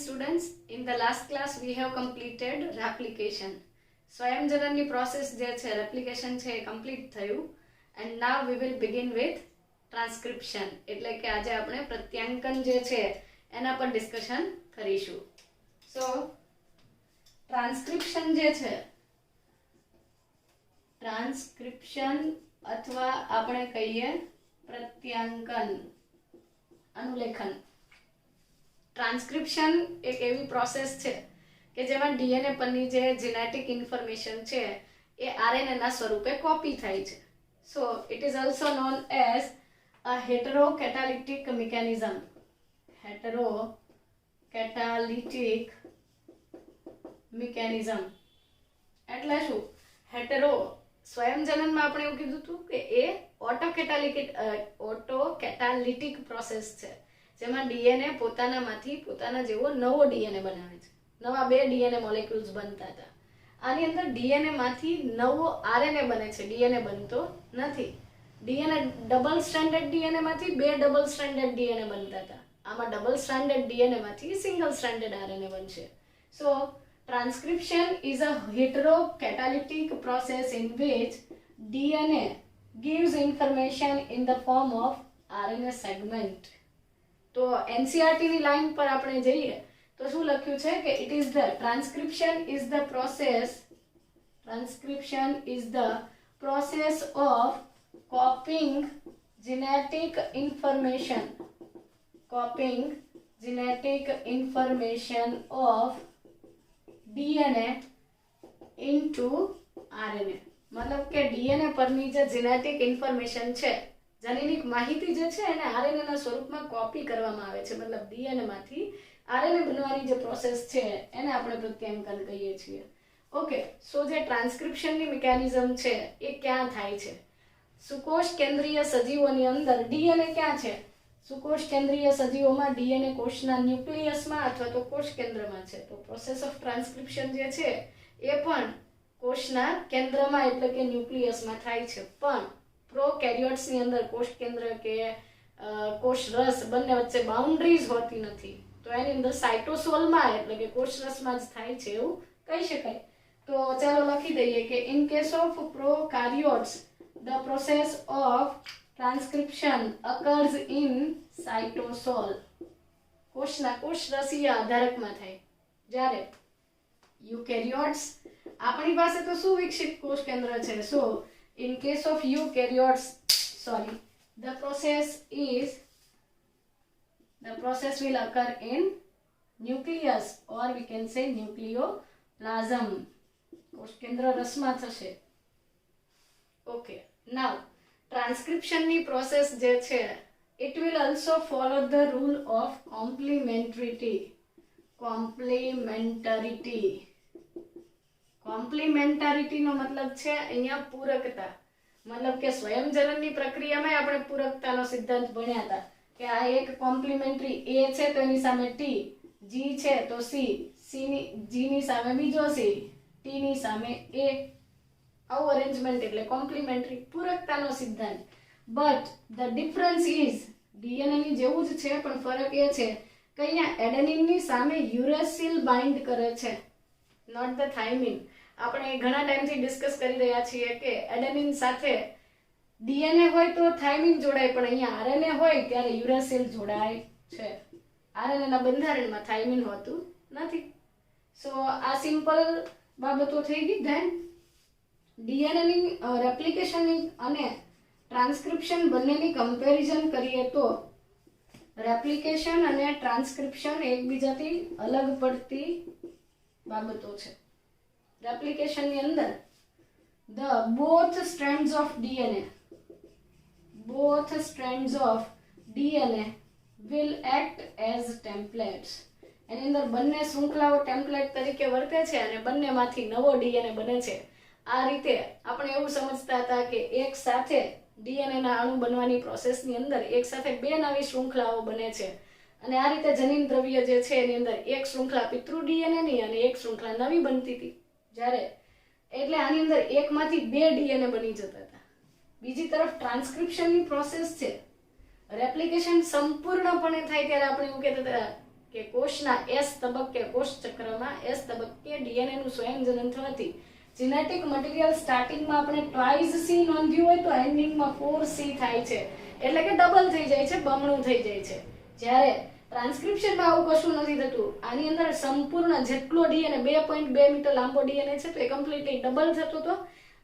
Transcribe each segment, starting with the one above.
students, in the last class we have completed replication. સ્વયંજનનની process જે છે replication છે એ કમ્પ્લીટ થયું and now we will begin with transcription. એટલે કે આજે આપણે પ્રત્યાંકન જે છે એના પર ડિસ્કશન કરીશું. સો ટ્રાન્સક્રિપ્શન જે છે, ટ્રાન્સક્રિપ્શન અથવા આપણે કહીએ પ્રત્યાંકન, અનુલેખન. ટ્રાન્સક્રિપ્શન એક એવી પ્રોસેસ છે કે જેમાં ડીએનએ પરની જે જેનેટિક ઇન્ફોર્મેશન છે એ આરએનએ ના સ્વરૂપે કોપી થાય છે. So it is also known as a heterocatalytic mechanism. Heterocatalytic mechanism એટલે શું? હેટરો સ્વયંજનનમાં આપણે એવું કીધું હતું કે એ ઓટોકેટાલિટિક પ્રોસેસ છે જેમાં ડીએનએ પોતાનામાંથી પોતાના જેવો નવો ડીએનએ બનાવે છે. નવા 2 ડીએનએ મોલેક્યુલ્સ બનતા હતા. આની અંદર ડીએનએ માંથી નવો આરએનએ બને છે, ડીએનએ બનતો નથી. ડીએનએ ડબલ સ્ટ્રેન્ડેડ ડીએનએ માંથી 2 ડબલ સ્ટ્રેન્ડેડ ડીએનએ બનતા હતા. આમાં ડબલ સ્ટ્રેન્ડેડ ડીએનએ માંથી સિંગલ સ્ટ્રેન્ડેડ આરએનએ બનશે. સો transcription is a heterocatalytic process in which DNA gives information in the form of RNA segment. તો NCERT ની લાઈન પર આપણે જઈએ તો શું લખ્યું છે કે it is the transcription is the process of copying genetic information of DNA into RNA. मतलब કે DNA પરની જે જેનેટિક ઇન્ફોર્મેશન છે, જનીનિક માહિતી જે છે એને આરએનએ ના સ્વરૂપમાં કોપી કરવામાં આવે છે. મતલબ ડીએનએ માંથી આરએનએ બનવાની જે પ્રોસેસ છે એને આપણે પ્રત્યાંકન કહીએ છીએ. ઓકે, સો જે ટ્રાન્સક્રિપ્શનની મિકેનિઝમ છે એ ક્યાં થાય છે? સુકોષ કેન્દ્રીય સજીવોની અંદર ડીએનએ ક્યાં છે? સુકોષ કેન્દ્રીય સજીવોમાં ડીએનએ કોષના ન્યુક્લિયસમાં અથવા તો કોષ કેન્દ્રમાં છે. તો પ્રોસેસ ઓફ ટ્રાન્સક્રિપ્શન જે છે એ પણ કોષના કેન્દ્રમાં એટલે કે ન્યુક્લિયસમાં થાય છે. પણ પ્રોકેરિયોટ્સની અંદર કોષ કેન્દ્ર કે કોષ રસ બંને વચ્ચે બાઉન્ડ્રીઝ હોતી નથી. તો એની અંદર સાઇટોસોલમાં એટલે કે કોષ રસમાં જ થાય છે એવું કહી શકાય. તો ચાલો લખી દઈએ કે in case of prokaryotes the process of transcription occurs in cytosol. કોષના કોષરસીય આધારકમાં થાય. જ્યારે યુકેરિયોટ્સ આપણી પાસે તો સુવિકસિત કોષ કેન્દ્ર છે. સો in case of eukaryotes, the process will occur in nucleus or we can say nucleoplasm. કોષ કેન્દ્ર રસમાં થશે. Okay, now ટ્રાન્સક્રિપ્શનની પ્રોસેસ જે છે it will also follow the rule of complementarity. કોમ્પ્લિમેન્ટારિટી નો મતલબ છે અહીંયા પૂરકતા. મતલબ કે સ્વયંજનનની પ્રક્રિયામાં આપણે પૂરકતાનો સિદ્ધાંત ભણ્યા હતા કે આ એક કોમ્પ્લિમેન્ટરી એ છે તો એની સામે ટી, જી છે તો સી, જી ની સામે બીજો સી, ટી ની સામે એ. આવું અરેન્જમેન્ટ એટલે કોમ્પ્લિમેન્ટરી પૂરકતાનો સિદ્ધાંત. But the difference is DNA ની જેવું જ છે પણ ફરક એ છે કે અહીંયા એડેનિનની સામે યુરેસિલ બાઇન્ડ કરે છે, નોટ ધ થાઇમિન. આપણે ઘણા ટાઈમથી ડિસ્કસ કરી રહ્યા છીએ કે એડેનિન સાથે ડીએનએ હોય તો થાઇમિન જોડાય, પણ અહીંયા આરએનએ હોય ત્યારે યુરેસિલ જોડાય છે. આરએનએ ના બંધારણમાં થાઇમિન હોતું નથી. સો આ સિમ્પલ બાબતો થઈ ગઈ. ધેન ડીએનએની રેપ્લિકેશનની અને ટ્રાન્સક્રિપ્શન બંનેની કમ્પેરિઝન કરીએ તો રેપ્લિકેશન અને ટ્રાન્સક્રિપ્શન એકબીજાથી અલગ પડતી બાબતો છે. રેપ્લિકેશનની અંદર both strands of DNA will act as templates. એની અંદર બંને શૃંખલાઓ ટેમ્પલેટ તરીકે વર્તે છે અને બંનેમાંથી નવો ડીએનએ બને છે. આ રીતે આપણે એવું સમજતા હતા કે એક સાથે ડીએનએ ના અણુ બનવાની પ્રોસેસની અંદર એક સાથે 2 નવી શૃંખલાઓ બને છે અને આ રીતે જનીન દ્રવ્ય જે છે એની અંદર એક શૃંખલા પિતૃ ડીએનએ ની અને એક શૃંખલા નવી બનતી હતી. જ્યારે એટલે આની અંદર એકમાંથી 2 ડીએનએ બની જતા હતા. બીજી તરફ ટ્રાન્સક્રિપ્શનની પ્રોસેસ છે, રેપ્લિકેશન સંપૂર્ણપણે થાય ત્યારે આપણે એવું કહેતા હતા કે કોષના એસ તબક્કે, કોષ ચક્રમાં એસ તબક્કે ડીએનએ નું સ્વયંજનન થવાથી જેનેટિક મટીરિયલ સ્ટાર્ટિંગમાં આપણે ટ્વાઇસ સી નોંધ્યું હોય તો એન્ડિંગમાં 4C થાય છે, એટલે કે ડબલ થઈ જાય છે, બમણું થઈ જાય છે. જ્યારે ટ્રાન્સક્રિપ્શનમાં આવું કશું નથી થતું. આની અંદર સંપૂર્ણ જેટલો ડીએનએ 2.2 મીટર લાંબો ડીએનએ છે તો એ કમ્પ્લીટલી ડબલ થતો હતો.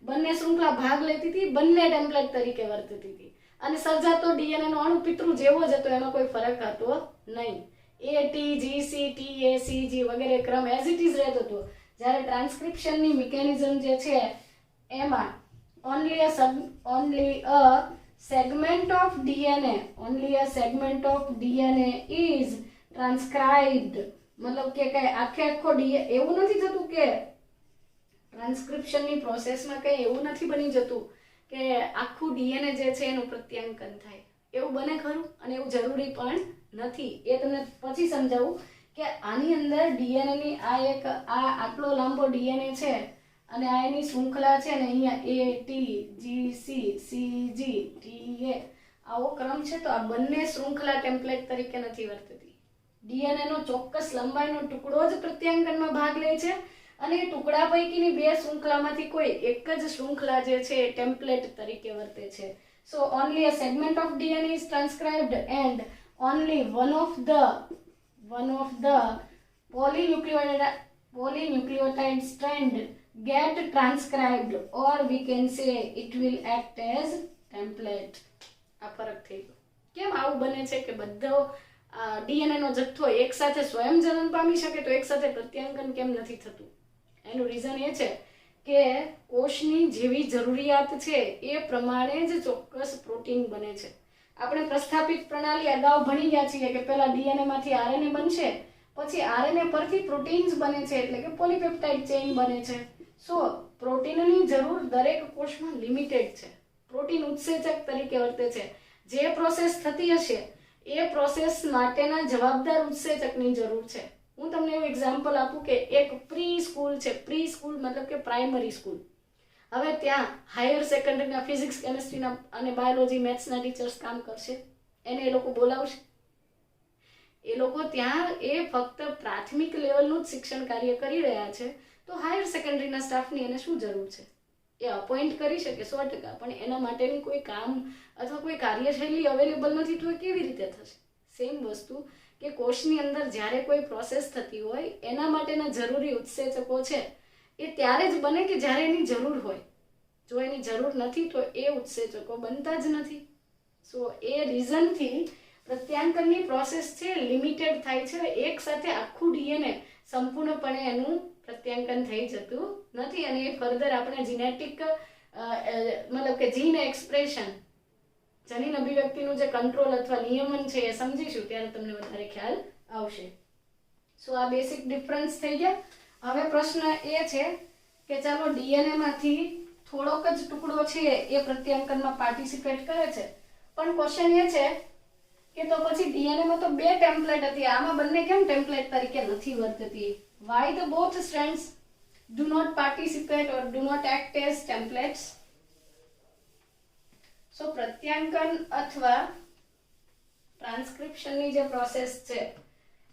બંને શૃંખલા ભાગ લેતી હતી, બંને ટેમ્પલેટ તરીકે વર્તતી હતી અને સર્જાતો ડીએનએ નો અણુ પિતૃ જેવો જ હતો, એમાં કોઈ ફરક હતો નહીં. A T G C T A C G વગેરે ક્રમ એઝ ઇટ ઇઝ રહેતો હતો. જ્યારે ટ્રાન્સક્રિપ્શનની મિકેનિઝમ જે છે એમાં only a segment of DNA is transcribed. મતલબ કે કઈ આખો ડીએનએ એવું નથી થતું કે ટ્રાન્સક્રિપ્શનની પ્રોસેસમાં કઈ એવું નથી બની જતું કે આખું ડીએનએ જે છે એનું પ્રત્યાંકન થાય. એવું બને ખરું અને એવું જરૂરી પણ નથી. એ તમને પછી સમજાવું કે આની અંદર ડીએનએ ની આટલો લાંબો ડીએનએ છે અને આ એની શૃંખલા છે ને અહીંયા A T G C C G T A આવો ક્રમ છે તો આ બંને શૃંખલા ટેમ્પલેટ તરીકે નથી વર્તતી. ડીએનએ નો ચોક્કસ લંબાઈનો ટુકડો જ પ્રત્યાંકનમાં ભાગ લે છે અને એ ટુકડા પૈકીની બે શૃંખલામાંથી કોઈ એક જ શૃંખલા જે છે એ ટેમ્પલેટ તરીકે વર્તે છે. So only a segment of DNA is transcribed and only one of the polynucleotide strand get transcribed, or we can say it will act as template. આ ફરક થઈ ગયો. કેમ આવું બને છે કે બધો ડીએનએ નો જથ્થો એક સાથે સ્વયંજનન પામી શકે તો એક સાથે પ્રત્યાંકન કેમ નથી થતું? એનું રીઝન એ છે કે કોષની જેવી જરૂરિયાત છે એ પ્રમાણે જ ચોક્કસ પ્રોટીન બને છે. આપણે પ્રસ્થાપિત પ્રણાલી અગાઉ ભણી ગયા છીએ કે પહેલા ડીએનએ માંથી આરએનએ બનશે, પછી આરએનએ પરથી પ્રોટીન્સ બને છે, એટલે કે પોલીપેપ્ટાઇડ ચેઇન બને છે. સો પ્રોટીનની જરૂર દરેક કોષમાં લિમિટેડ છે. પ્રોટીન ઉત્સેચક તરીકે વર્તે છે. જે પ્રોસેસ થતી હશે એ પ્રોસેસ માટેના જવાબદાર ઉત્સેચકની જરૂર છે. હું તમને એવું એક્ઝામ્પલ આપું કે એક પ્રી સ્કૂલ છે. પ્રી સ્કૂલ મતલબ કે પ્રાઇમરી સ્કૂલ. હવે ત્યાં હાયર સેકન્ડરીના ફિઝિક્સ, કેમેસ્ટ્રીના અને બાયોલોજી, મેથ્સના ટીચર્સ કામ કરશે. એને એ લોકો બોલાવશે. એ લોકો ત્યાં ફક્ત પ્રાથમિક લેવલનું જ શિક્ષણ કાર્ય કરી રહ્યા છે તો હાયર સેકન્ડરીના સ્ટાફની એને શું જરૂર છે? એ અપોઇન્ટ કરી શકે 100%, પણ એના માટેની કોઈ કામ અથવા કોઈ કાર્યશૈલી અવેલેબલ નથી તો એ કેવી રીતે થશે? સેમ વસ્તુ કે કોષની અંદર જ્યારે કોઈ પ્રોસેસ થતી હોય એના માટેના જરૂરી ઉત્સેચકો છે એ ત્યારે જ બને કે જ્યારે એની જરૂર હોય. જો એની જરૂર નથી તો એ ઉત્સેચકો બનતા જ નથી. સો એ રીઝનથી પ્રત્યાંકનની પ્રોસેસ છે લિમિટેડ થાય છે. એક સાથે આખું ડીએનએ સંપૂર્ણપણે એનું પ્રત્યાંકન થઈ જતું નથી અને એ ફર્ધર આપણે જીનેટિક મતલબ કે જીન એક્સપ્રેશન, જનીન અભિવ્યક્તિનું જે કંટ્રોલ અથવા નિયમન છે એ સમજીશું ત્યારે તમને વધારે ખ્યાલ આવશે. સો આ બેસિક ડિફરન્સ થઈ ગયા. હવે પ્રશ્ન એ છે કે ચાલો ડીએનએ માંથી થોડોક જ ટુકડો છે એ પ્રત્યાંકનમાં પાર્ટિસિપેટ કરે છે, પણ ક્વેશ્ચન એ છે કે તો પછી ડીએનએ માં તો બે ટેમ્પલેટ હતી, આમાં બંને કેમ ટેમ્પલેટ તરીકે નથી વર્તતી? Why the both strands do not participate or do not act as templates? So પ્રત્યાંકન અથવા ટ્રાન્સક્રિપ્શનની જે પ્રોસેસ છે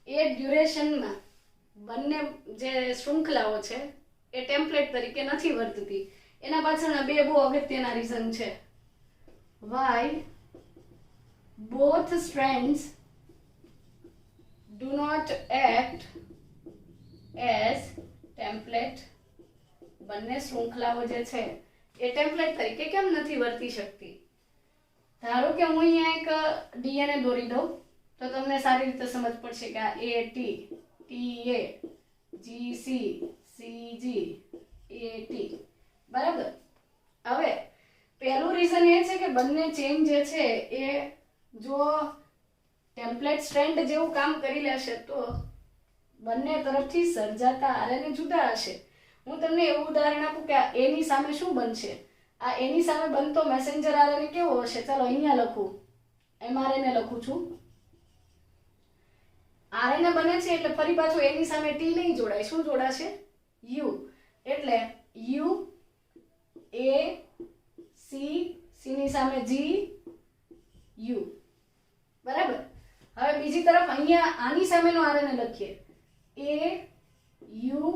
એ ડ્યુરેશનમાં બંને જે શૃંખલાઓ છે એ ટેમ્પલેટ તરીકે નથી વર્તતી. એના પાછળના બે બહુ અગત્યના રીઝન છે. Why both strands do not act as template? બંને શૃંખલાઓ જે છે એ ટેમ્પલેટ તરીકે કેમ નથી વર્તી શકતી? ધારો કે હું અહીંયા એક ડીએનએ દોરી દઉં તો તમને સારી રીતે સમજ પડશે કે આ A T T A G C C G A T બરાબર. હવે પહેલું રીઝન એ છે કે બંને ચેઇન જે છે એ જો ટેમ્પલેટ સ્ટ્રેન્ડ જેવું કામ કરી લેશે તો બંને તરફથી સર્જાતા આરએનએ જુદા હશે. હું તમને એવું ઉદાહરણ આપું કે આ એની સામે શું બનશે? આ એની સામે બનતો મેસેન્જર આરએનએ કેવો હશે? ચાલો અહીંયા લખું, mRNA લખું છું. આરએનએ બને છે એટલે ફરી પાછું એની સામે ટી નહીં જોડાય. શું જોડાશે? યુ. એટલે યુ A C, C ની સામે G U. બરાબર. હવે બીજી તરફ અહીંયા આની સામેનો આરએનએ લખીએ A U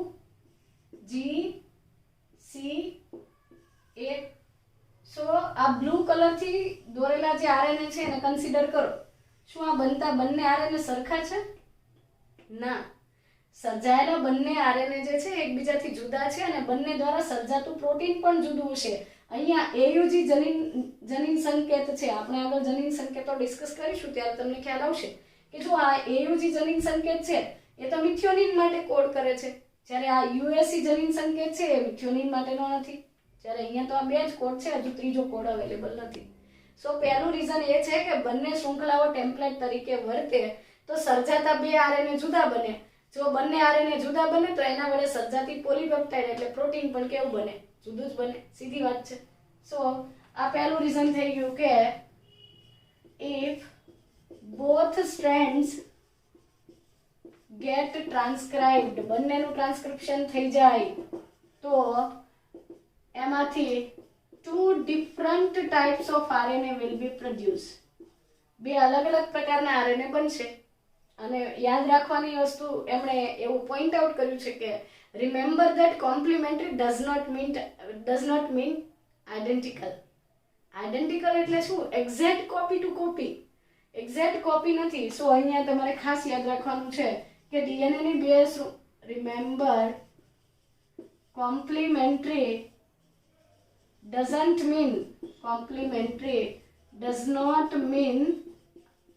G C A. સો આ બ્લુ કલર થી દોરેલા જે આરએનએ છે એને કન્સિડર કરો. શું આ બનતા બંને આરએનએ સરખા છે? ના, સર્જાયેલા બંને આરએનએ જે છે એકબીજાથી જુદા છે અને બંને દ્વારા સર્જાતું પ્રોટીન પણ જુદું છે. અહીંયા AUG જનીન સંકેત છે. આપણે આગળ જનીન સંકેતો ડિસ્કસ કરીશું ત્યારે તમને ખ્યાલ આવશે કે જો આ AUG જનીન સંકેત છે એ તો મિથિયોનિન માટે કોડ કરે છે, જ્યારે આ UAC જનીન સંકેત છે એ મિથિયોનિન માટેનો નથી. જ્યારે અહીંયા તો આ બે જ કોડ છે, હજુ ત્રીજો કોડ અવેલેબલ નથી. સો પહેલું રીઝન એ છે કે બંને શૃંખલાઓ ટેમ્પલેટ તરીકે વર્તે તો સર્જાતા બે આરએનએ જુદા બને. જો બંને આરએનએ જુદા બને તો એના વડે સર્જાતી પોલીપેપ્ટાઇડ એટલે પ્રોટીન પણ કેવું બને? જુદું જ બને. સીધી વાત છે. સો આ પહેલું રીઝન થઈ ગયું કે if both strands get transcribed, બંનેનું ટ્રાન્સક્રિપ્શન થઈ જાય તો એમાંથી two different types of RNA will be produced. બે અલગ અલગ પ્રકારના આરએનએ બનશે. અને યાદ રાખવાની વસ્તુ એમણે એવું પોઈન્ટ આઉટ કર્યું છે કે remember that complementary does not mean identical. Identical એટલે શું? exact copy to copy. exact copy નથી. સો અહીંયા તમારે ખાસ યાદ રાખવાનું છે કે DNA ની બે remember complementary does not mean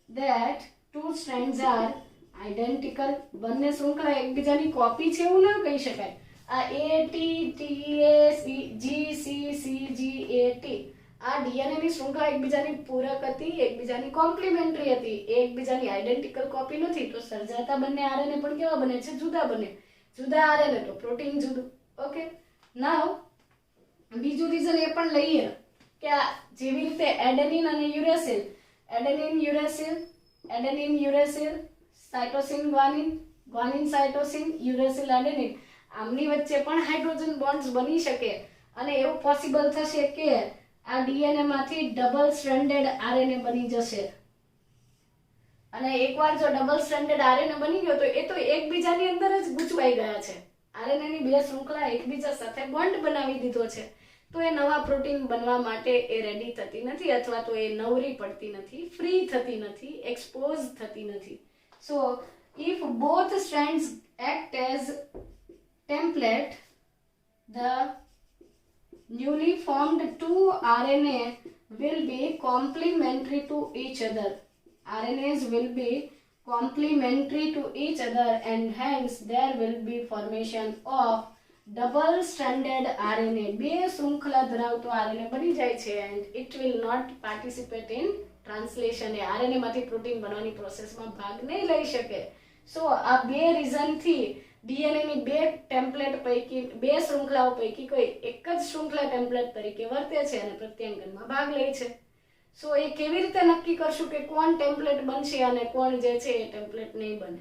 that two strands are identical. બંને શૃંખલા એકબીજાની કોપી છે એવું ન કહી શકાય. આ A T T A G C C G A T આ DNA ની શૃંખલા એકબીજાની પૂરક હતી, એકબીજાની કોમ્પ્લિમેન્ટરી હતી, એકબીજાની આઇડેન્ટિકલ કોપી નથી. તો સર્જાતા બંને આરએનએ પણ કેવા બને છે? જુદા બને. જુદા આરએનએ તો પ્રોટીન જુદું. ઓકે, નાઉ બીજું રીઝન એ પણ લઈએ કે આ જેવી રીતે એડેનિન અને uracil, adenine uracil, cytosine guanine, guanine cytosine, uracil adenine, આમની વચ્ચે પણ હાઇડ્રોજન બોન્ડ્સ બની શકે અને એવું પોસિબલ થશે કે આ ડીએનએ માંથી ડબલ સ્ટ્રેન્ડેડ આરએનએ બની જશે. અને એકવાર જો ડબલ સ્ટ્રેન્ડેડ આરએનએ બની ગયો તો એ તો એકબીજાની અંદર જ ગૂંચવાઈ ગયા છે. આરએનએ ની બે શૃંખલા એકબીજા સાથે બોન્ડ બનાવી દીધો છે. તો એ નવા પ્રોટીન બનવા માટે એ રેડી થતી નથી, અથવા તો એ નવરી પડતી નથી, ફ્રી થતી નથી, એક્સપોઝ થતી નથી. સો if both strands act as template, the newly formed two RNA will be complementary to each other. RNAs will be complementary to each other and hence there will be formation of double stranded RNA. બે શૃંખલા ધરાવતો RNA બની જાય છે and it will not participate in translation. A RNA માંથી protein બનવાની પ્રોસેસમાં ભાગ નહીં લઈ શકે. સો આ બે રીઝનથી DNA ની બે ટેમ્પલેટ પૈકી, બે શૃંખલાઓ પૈકી કોઈ એક જ શૃંખલા ટેમ્પલેટ તરીકે વર્તે છે અને પ્રત્યાંગનમાં ભાગ લે છે. સો એ કેવી રીતે નક્કી કરશું કે કોણ ટેમ્પલેટ બનશે અને કોણ જે છે એ ટેમ્પલેટ નહીં બને,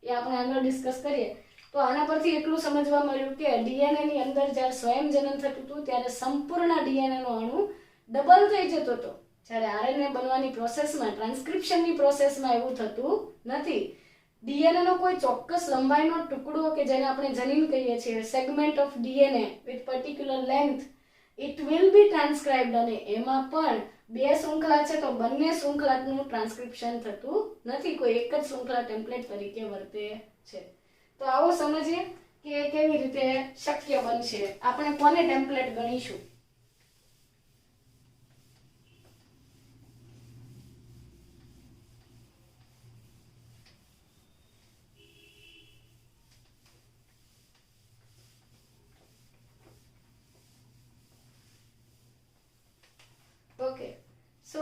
એ આપણે આગળ ડિસ્કસ કરીએ. તો આના પરથી એટલું સમજવા મળ્યું કે DNA ની અંદર જ્યારે સ્વયંજનન થતું હતું ત્યારે સંપૂર્ણ DNA નો અણુ ડબલ થઈ જતો હતો, જ્યારે RNA બનવાની પ્રોસેસમાં, ટ્રાન્સક્રિપ્શનની પ્રોસેસમાં એવું થતું નથી. DNA નો કોઈ ચોક્કસ લંબાઈનો ટુકડો કે જેને આપણે જનીન કહીએ છીએ, segment of DNA with particular length, it will be transcribed. અને એમાં પણ બે શૃંખલા છે તો બંને શૃંખલાનું ટ્રાન્સક્રિપ્શન થતું નથી, કોઈ એક જ શૃંખલા ટેમ્પલેટ તરીકે વર્તે છે. તો આવો સમજીએ કે કેવી રીતે શક્ય બનશે. આપણે કોને ટેમ્પલેટ ગણીશું? ઓકે, સો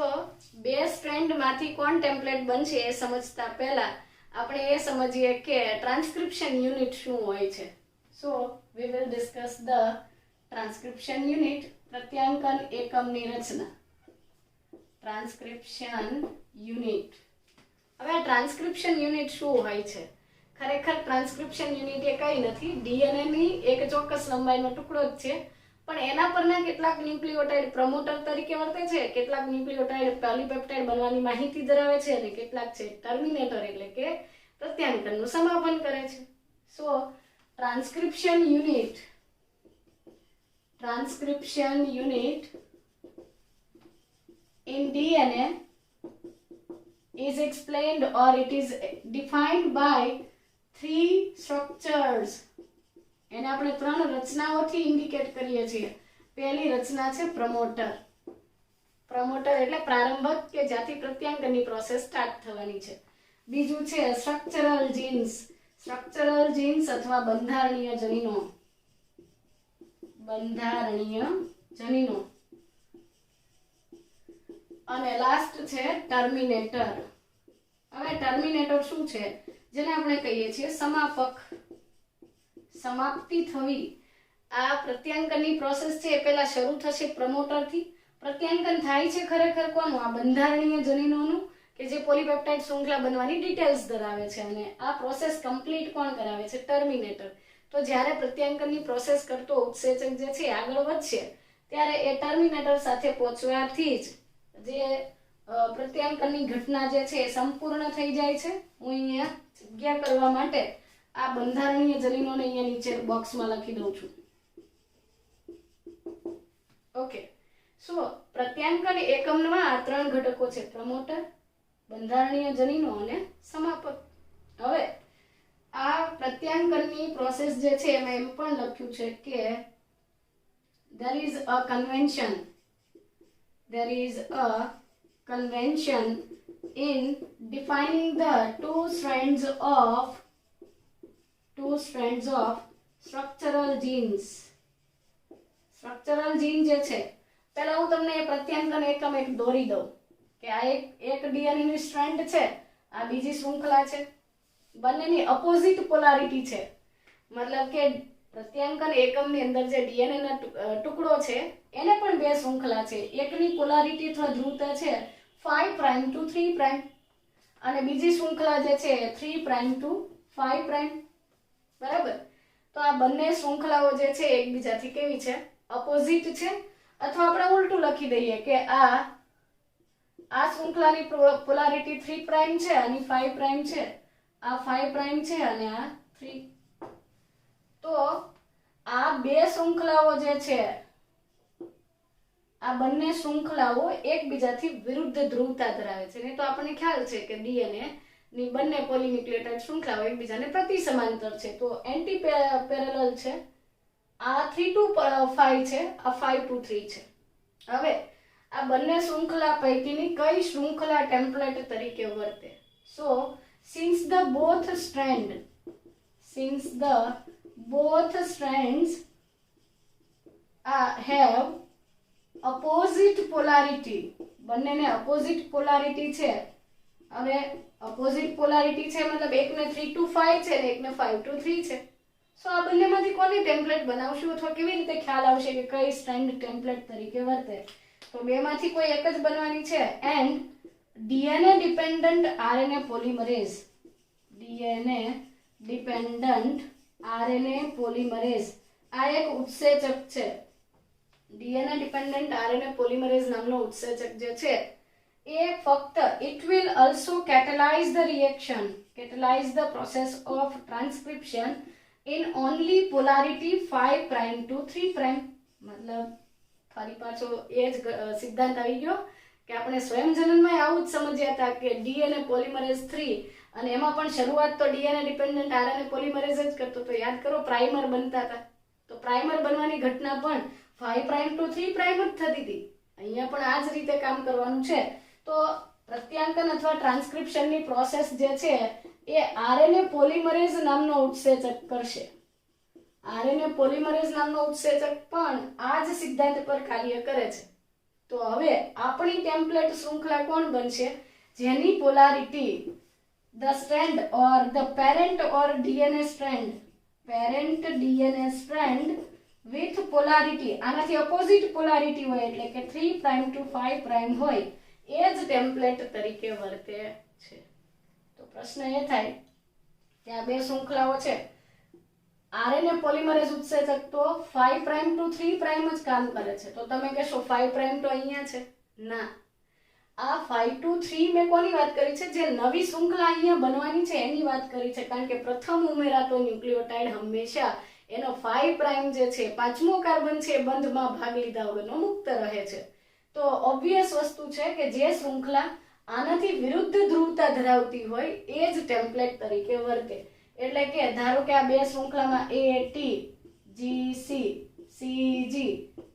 બે સ્ટ્રેન્ડ માંથી કોણ ટેમ્પલેટ બનશે એ સમજતા પહેલા આપણે એ સમજીએ કે ટ્રાન્સક્રિપ્શન યુનિટ શું હોય છે. So we will discuss the transcription unit. પ્રત્યાંકન એકમની રચના. Transcription unit. હવે આ ટ્રાન્સક્રિપ્શન યુનિટ શું હોય છે? ખરેખર ટ્રાન્સક્રિપ્શન યુનિટ એ કંઈ નથી, DNA ની એક ચોક્કસ લંબાઈનો ટુકડો જ છે પણ એના પરના કેટલાક ન્યુક્લિયોટાઇડ પ્રમોટર તરીકે વર્તે છે, કેટલાક ન્યુક્લિયોટાઇડ પોલીપેપ્ટાઇડ બનવાની માહિતી ધરાવે છે અને કેટલાક છે ટર્મિનેટર એટલે કે પ્રત્યાંકનનું સમાપન કરે છે. So transcription unit in DNA is explained or it is defined by 3 structures. એને આપણે 3 રચનાઓથી ઇન્ડિકેટ કરીએ છીએ. પહેલી રચના છે પ્રમોટર. પ્રમોટર એટલે પ્રારંભક કે જ્યાંથી પ્રત્યાંકનની પ્રોસેસ સ્ટાર્ટ થવાની છે. બીજું છે સ્ટ્રક્ચરલ જીન્સ અથવા બંધારણીય જનીનો. અને લાસ્ટ છે ટર્મિનેટર. હવે ટર્મિનેટર શું છે? જેને આપણે કહીએ છીએ સમાપક. સમાપ્તિ થવી. આ પ્રત્યાંકનની પ્રોસેસ છે એ પહેલા શરૂ થશે પ્રમોટરથી. પ્રત્યાંકન થાય છે ખરેખર કોનું? આ બંધારણીય જનીનોનું કે જે પોલીપેપ્ટાઇડ શૃંખલા બનવાની ડિટેલ્સ ધરાવે છે અને આ પ્રોસેસ કમ્પ્લીટ કોણ કરાવે છે? ટર્મિનેટર. તો જ્યારે પ્રત્યાંકનની પ્રોસેસ કરતો ઉત્સેચક જે છે આગળ વધશે ત્યારે એ ટર્મિનેટર સાથે પહોંચવાથી જ જે પ્રત્યાંકનની ઘટના જે છે એ સંપૂર્ણ થઈ જાય છે. હું અહીંયા જગ્યા કરવા માટે આ બંધારણીય જનીનોને અહીંયા નીચે બોક્સમાં લખી દઉં છું. ઓકે. સો પ્રત્યાંકન એકમમાં આ 3 ઘટકો છે: પ્રમોટર, બંધારણીય જનીનો અને સમાપક. હવે આ પ્રત્યાંકનની પ્રોસેસ જે છે એમાં એમ પણ લખ્યું છે કે there is a convention in defining the two strands of structural genes. Structural gene જે છે, પહેલા હું તમને એ પ્રત્યાંકન એકમ એક દોરી દઉં કે આ એક ડીએનએ ની સ્ટ્રેન્ડ છે, આ બીજી શૃંખલા છે, બંનેની અપોઝિટ પોલારિટી છે. મતલબ કે પ્રત્યાંકન એકમની અંદર જે ડીએનએ ના ટુકડો છે એને પણ 2 શૃંખલા છે. એકની પોલારિટી અથવા ધ્રુવતા છે 5 પ્રાઇમ ટુ 3 પ્રાઇમ અને બીજી શૃંખલા જે છે 3 પ્રાઇમ ટુ 5 પ્રાઇમ. બરાબર? તો આ બંને શૃંખલાઓ જે છે એકબીજાથી કેવી છે? અપોઝિટ છે. અથવા આપણે ઉલટું લખી દઈએ કે આ શૃંખલાની પોલારિટી 3 પ્રાઇમ છે અને 5 પ્રાઇમ છે, આ 5 પ્રાઇમ છે અને આ 3. તો આ 2 શૃંખલાઓ જે છે, આ બંને શૃંખલાઓ એકબીજાથી વિરુદ્ધ ધ્રુવતા ધરાવે છે. નહીં તો આપણને ખ્યાલ છે કે ડીએનએ ની બંને પોલીન્યુક્લિયોટાઇડ શૃંખલાઓ એકબીજાને પ્રતિ સમાંતર છે, તો એન્ટી પેરેલલ છે. આ 3 to 5 છે, આ 5 to 3 છે. હવે આ બંને શૃંખલા પૈકીની કઈ શૃંખલા ટેમ્પલેટ તરીકે વર્તે? સો since the both strands have opposite polarity, બંનેને opposite polarity છે. હવે opposite polarity છે મતલબ એકને 3 to 5 છે ને એકને 5 to 3 છે. સો આ બંનેમાંથી કોની ટેમ્પલેટ બનાવશું અથવા કેવી રીતે ખ્યાલ આવશે કે કઈ સ્ટ્રેન્ડ ટેમ્પલેટ તરીકે વર્તે? તો બેમાંથી કોઈ એક જ બનવાની છે. And DNA dependent RNA polymerase આ એક ઉત્સેચક છે. DNA dependent RNA polymerase નામનો ઉત્સેચક જે છે એ ફક્ત it will also catalyze the process of transcription in only polarity 5 prime to 3 prime. મતલબ ફરી પાછો એ જ સિદ્ધાંત આવી ગયો કે આપણે સ્વયંજનનમાં આવું જ સમજ્યા હતા કે ડીએનએ પોલિમરેઝ 3 અને એમાં પણ શરૂઆત તો ડીએનએ ડિપેન્ડન્ટ આરએનએ પોલિમરેઝ જ કરતો. તો યાદ કરો પ્રાઇમર બનતા હતા, તો પ્રાઇમર બનવાની ઘટના પણ 5 પ્રાઇમ ટુ 3 પ્રાઇમ જ થતી હતી. અહીંયા પણ આ જ રીતે કામ કરવાનું છે. તો પ્રત્યાંકન અથવા ટ્રાન્સક્રિપ્શનની પ્રોસેસ જે છે એ આરએનએ પોલિમરેઝ નામનો ઉત્સેચક કરશે. આરએનએ પોલિમરેઝ નામનો ઉત્સેચક પણ આ જ સિદ્ધાંત પર કાર્ય કરે છે. તો હવે આપણી ટેમ્પલેટ શૃંખલા કોણ બનશે? જેની polarity the strand or the parent or DNA strand with polarity આનાથી opposite polarity હોય એટલે કે 3 prime to 5 prime હોય એ જ ટેમ્પલેટ તરીકે વર્તે છે. તો પ્રશ્ન એ થાય કે આ 2 શૃંખલાઓ છે, આરએનએ પોલિમરેઝ ઉત્સેચક તો 5 પ્રાઇમ ટુ 3 પ્રાઇમ જ કામ કરે છે. તો તમે કહેશો 5 પ્રાઇમ તો અહીંયા છે. ના, આ 5 ટુ 3 મેં કોની વાત કરી છે? જે નવી શૃંખલા અહીંયા બનવાની છે એની વાત કરી છે. કારણ કે પ્રથમ ઉમેરાતો ન્યુક્લિયોટાઇડ હંમેશા એનો 5 પ્રાઇમ જે છે, પાંચમો કાર્બન છે, બંધમાં ભાગ લીધા વગરનો મુક્ત રહે છે. તો ઓબ્વિયસ વસ્તુ છે કે જે શૃંખલા આનાથી વિરુદ્ધ ધ્રુવતા ધરાવતી હોય એ જ ટેમ્પલેટ તરીકે વર્તે. એટલે કે ધારો કે આ બે શૃંખલામાં AT GC CG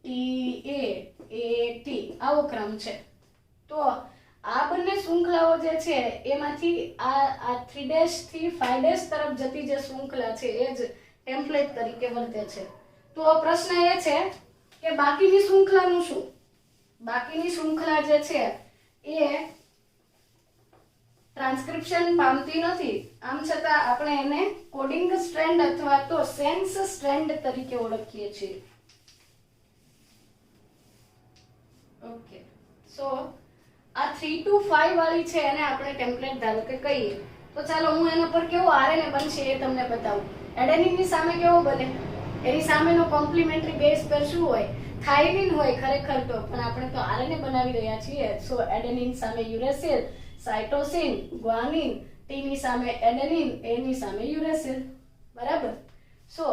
TA AT આવો ક્રમ છે. તો આ બંને શૃંખલાઓ જે છે એમાંથી આ 3' થી 5' તરફ જતી જે શૃંખલા છે એ જ ટેમ્પલેટ તરીકે વર્તે છે. તો પ્રશ્ન એ છે કે બાકીની શૃંખલાનું શું? બાકીની શૃંખલા જે છે એ ટ્રાન્સક્રિપ્શન પામતી નથી. આમ છતાં આપણે એને કોડિંગ સ્ટ્રેન્ડ અથવા તો સેન્સ સ્ટ્રેન્ડ તરીકે ઓળખીએ છીએ. ઓકે, સો આ 3 to 5 વાળી છે એને આપણે ટેમ્પલેટ ધારો કે કહીએ. તો ચાલો હું એના પર કેવો આરએનએ બનશે એ તમને બતાવું. એડેનિનની સામે કેવો બને? એની સામેનો કોમ્પ્લિમેન્ટરી બેઝ પેર શું હોય? થાઇમિન હોય ખરેખર તો, પણ આપણે તો આરએનએ બનાવી રહ્યા છીએ. સો એડેનિન સામે યુરેસિલ, સાઇટોસિન, ગ્વાનિન, ટી ની સામે એડેનિન, એ ની સામે યુરેસિલ. બરાબર. સો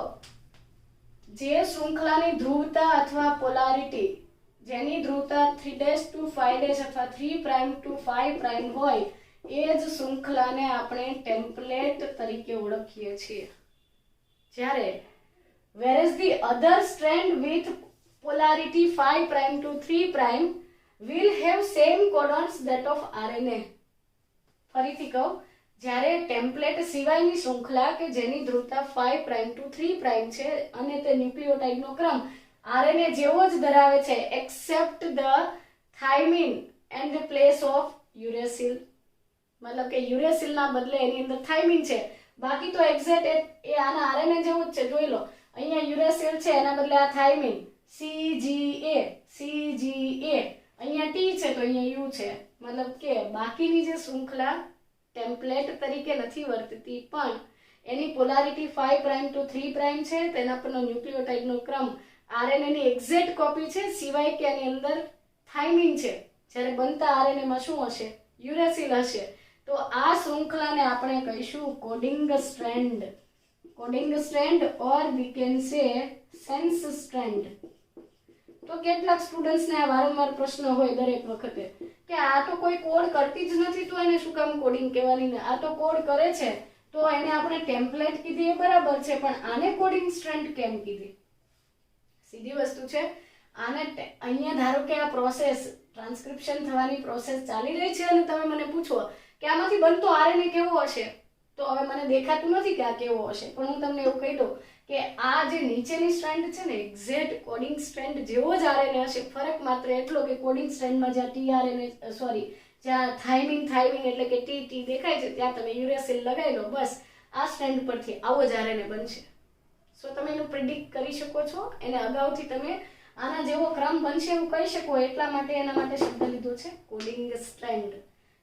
જે શૃંખલાની ધ્રુવતા અથવા પોલારિટી જેની ધ્રુવતા 3' to 5' અથવા 3 પ્રાઇમ ટુ 5 પ્રાઇમ હોય એ જ શૃંખલાને આપણે ટેમ્પલેટ તરીકે ઓળખીએ છીએ. જ્યારે whereas the other strand with polarity 5 prime to 3 prime will have same codons that of RNA. ફરીથી કહું, જ્યારે ટેમ્પલેટ સિવાયની શૃંખલા કે જેની ધ્રુવતા 5 પ્રાઇમ ટુ 3 પ્રાઇમ છે અને તે ન્યુક્લિયોટાઇડનો ક્રમ આરએનએ જેવો જ ધરાવે છે except the thymine and the place of uracil. મતલબ કે યુરેસિલના બદલે એની અંદર થાઇમિન છે. બાકી તો એક્ઝેક્ટ એ આના આરએનએ જેવું જ છે. જોઈ લો, અહીંયા યુરેસિલ છે એના બદલે આ થાઇમિન CGA, અહીંયા T છે તો અહીંયા U છે. મતલબ કે બાકીની જે શૃંખલા ટેમ્પલેટ તરીકે નથી વર્તતી પણ એની પોલારિટી 5 પ્રાઇમ ટુ 3 પ્રાઇમ છે, તેના પરનો ન્યુક્લિયોટાઇડનો ક્રમ આરએનએ ની એક્ઝેક્ટ કોપી છે, સિવાય કે એની અંદર થાઇમિન છે. જ્યારે બનતા આરએનએ માં શું હશે? યુરેસિલ હશે. તો આ શૃંખલાને આપણે કહીશું coding strand. Coding strand or we can say sense strand. તો કેટલાક સ્ટુડન્ટ્સને આ વારંવાર પ્રશ્ન હોય દરેક વખતે કે આ તો કોઈ કોડ કરતી જ નથી તો એને શું કામ કોડિંગ કહેવાની ને? આ તો કોડ કરે છે તો એને આપણે ટેમ્પલેટ કીધી એ બરાબર છે, પણ આને કોડિંગ સ્ટ્રેન્ડ કેમ કીધી? સીધી વસ્તુ છે. આને અહીંયા ધારો કે આ પ્રોસેસ ટ્રાન્સક્રિપ્શન થવાની પ્રોસેસ ચાલી રહી છે અને તમે મને પૂછો કે આમાંથી બનતો આરએનએ કેવો હશે, તો હવે મને દેખાતું નથી કે આ કેવો હશે, પણ હું તમને એવું કહી દઉં કે આ જે નીચેની સ્ટ્રેન્ડ છે ને એક્ઝેક્ટ કોડિંગ સ્ટ્રેન્ડ જેવો જ આરએનએ હશે. ફરક માત્ર એટલો કે કોડિંગ સ્ટ્રેન્ડમાં જ્યાં ટીઆરએનએ જ્યાં થાઇમિન એટલે કે ટી દેખાય છે ત્યાં તમે યુરેસિલ લગાવી લો. બસ આ સ્ટ્રેન્ડ પરથી આવો જ આરએનએ બનશે. સો તમે એનું પ્રિડિક્ટ કરી શકો છો. એને અગાઉથી તમે આના જેવો ક્રમ બનશે એવું કહી શકો, એટલા માટે એના માટે શબ્દ લીધો છે કોડિંગ સ્ટ્રેન્ડ.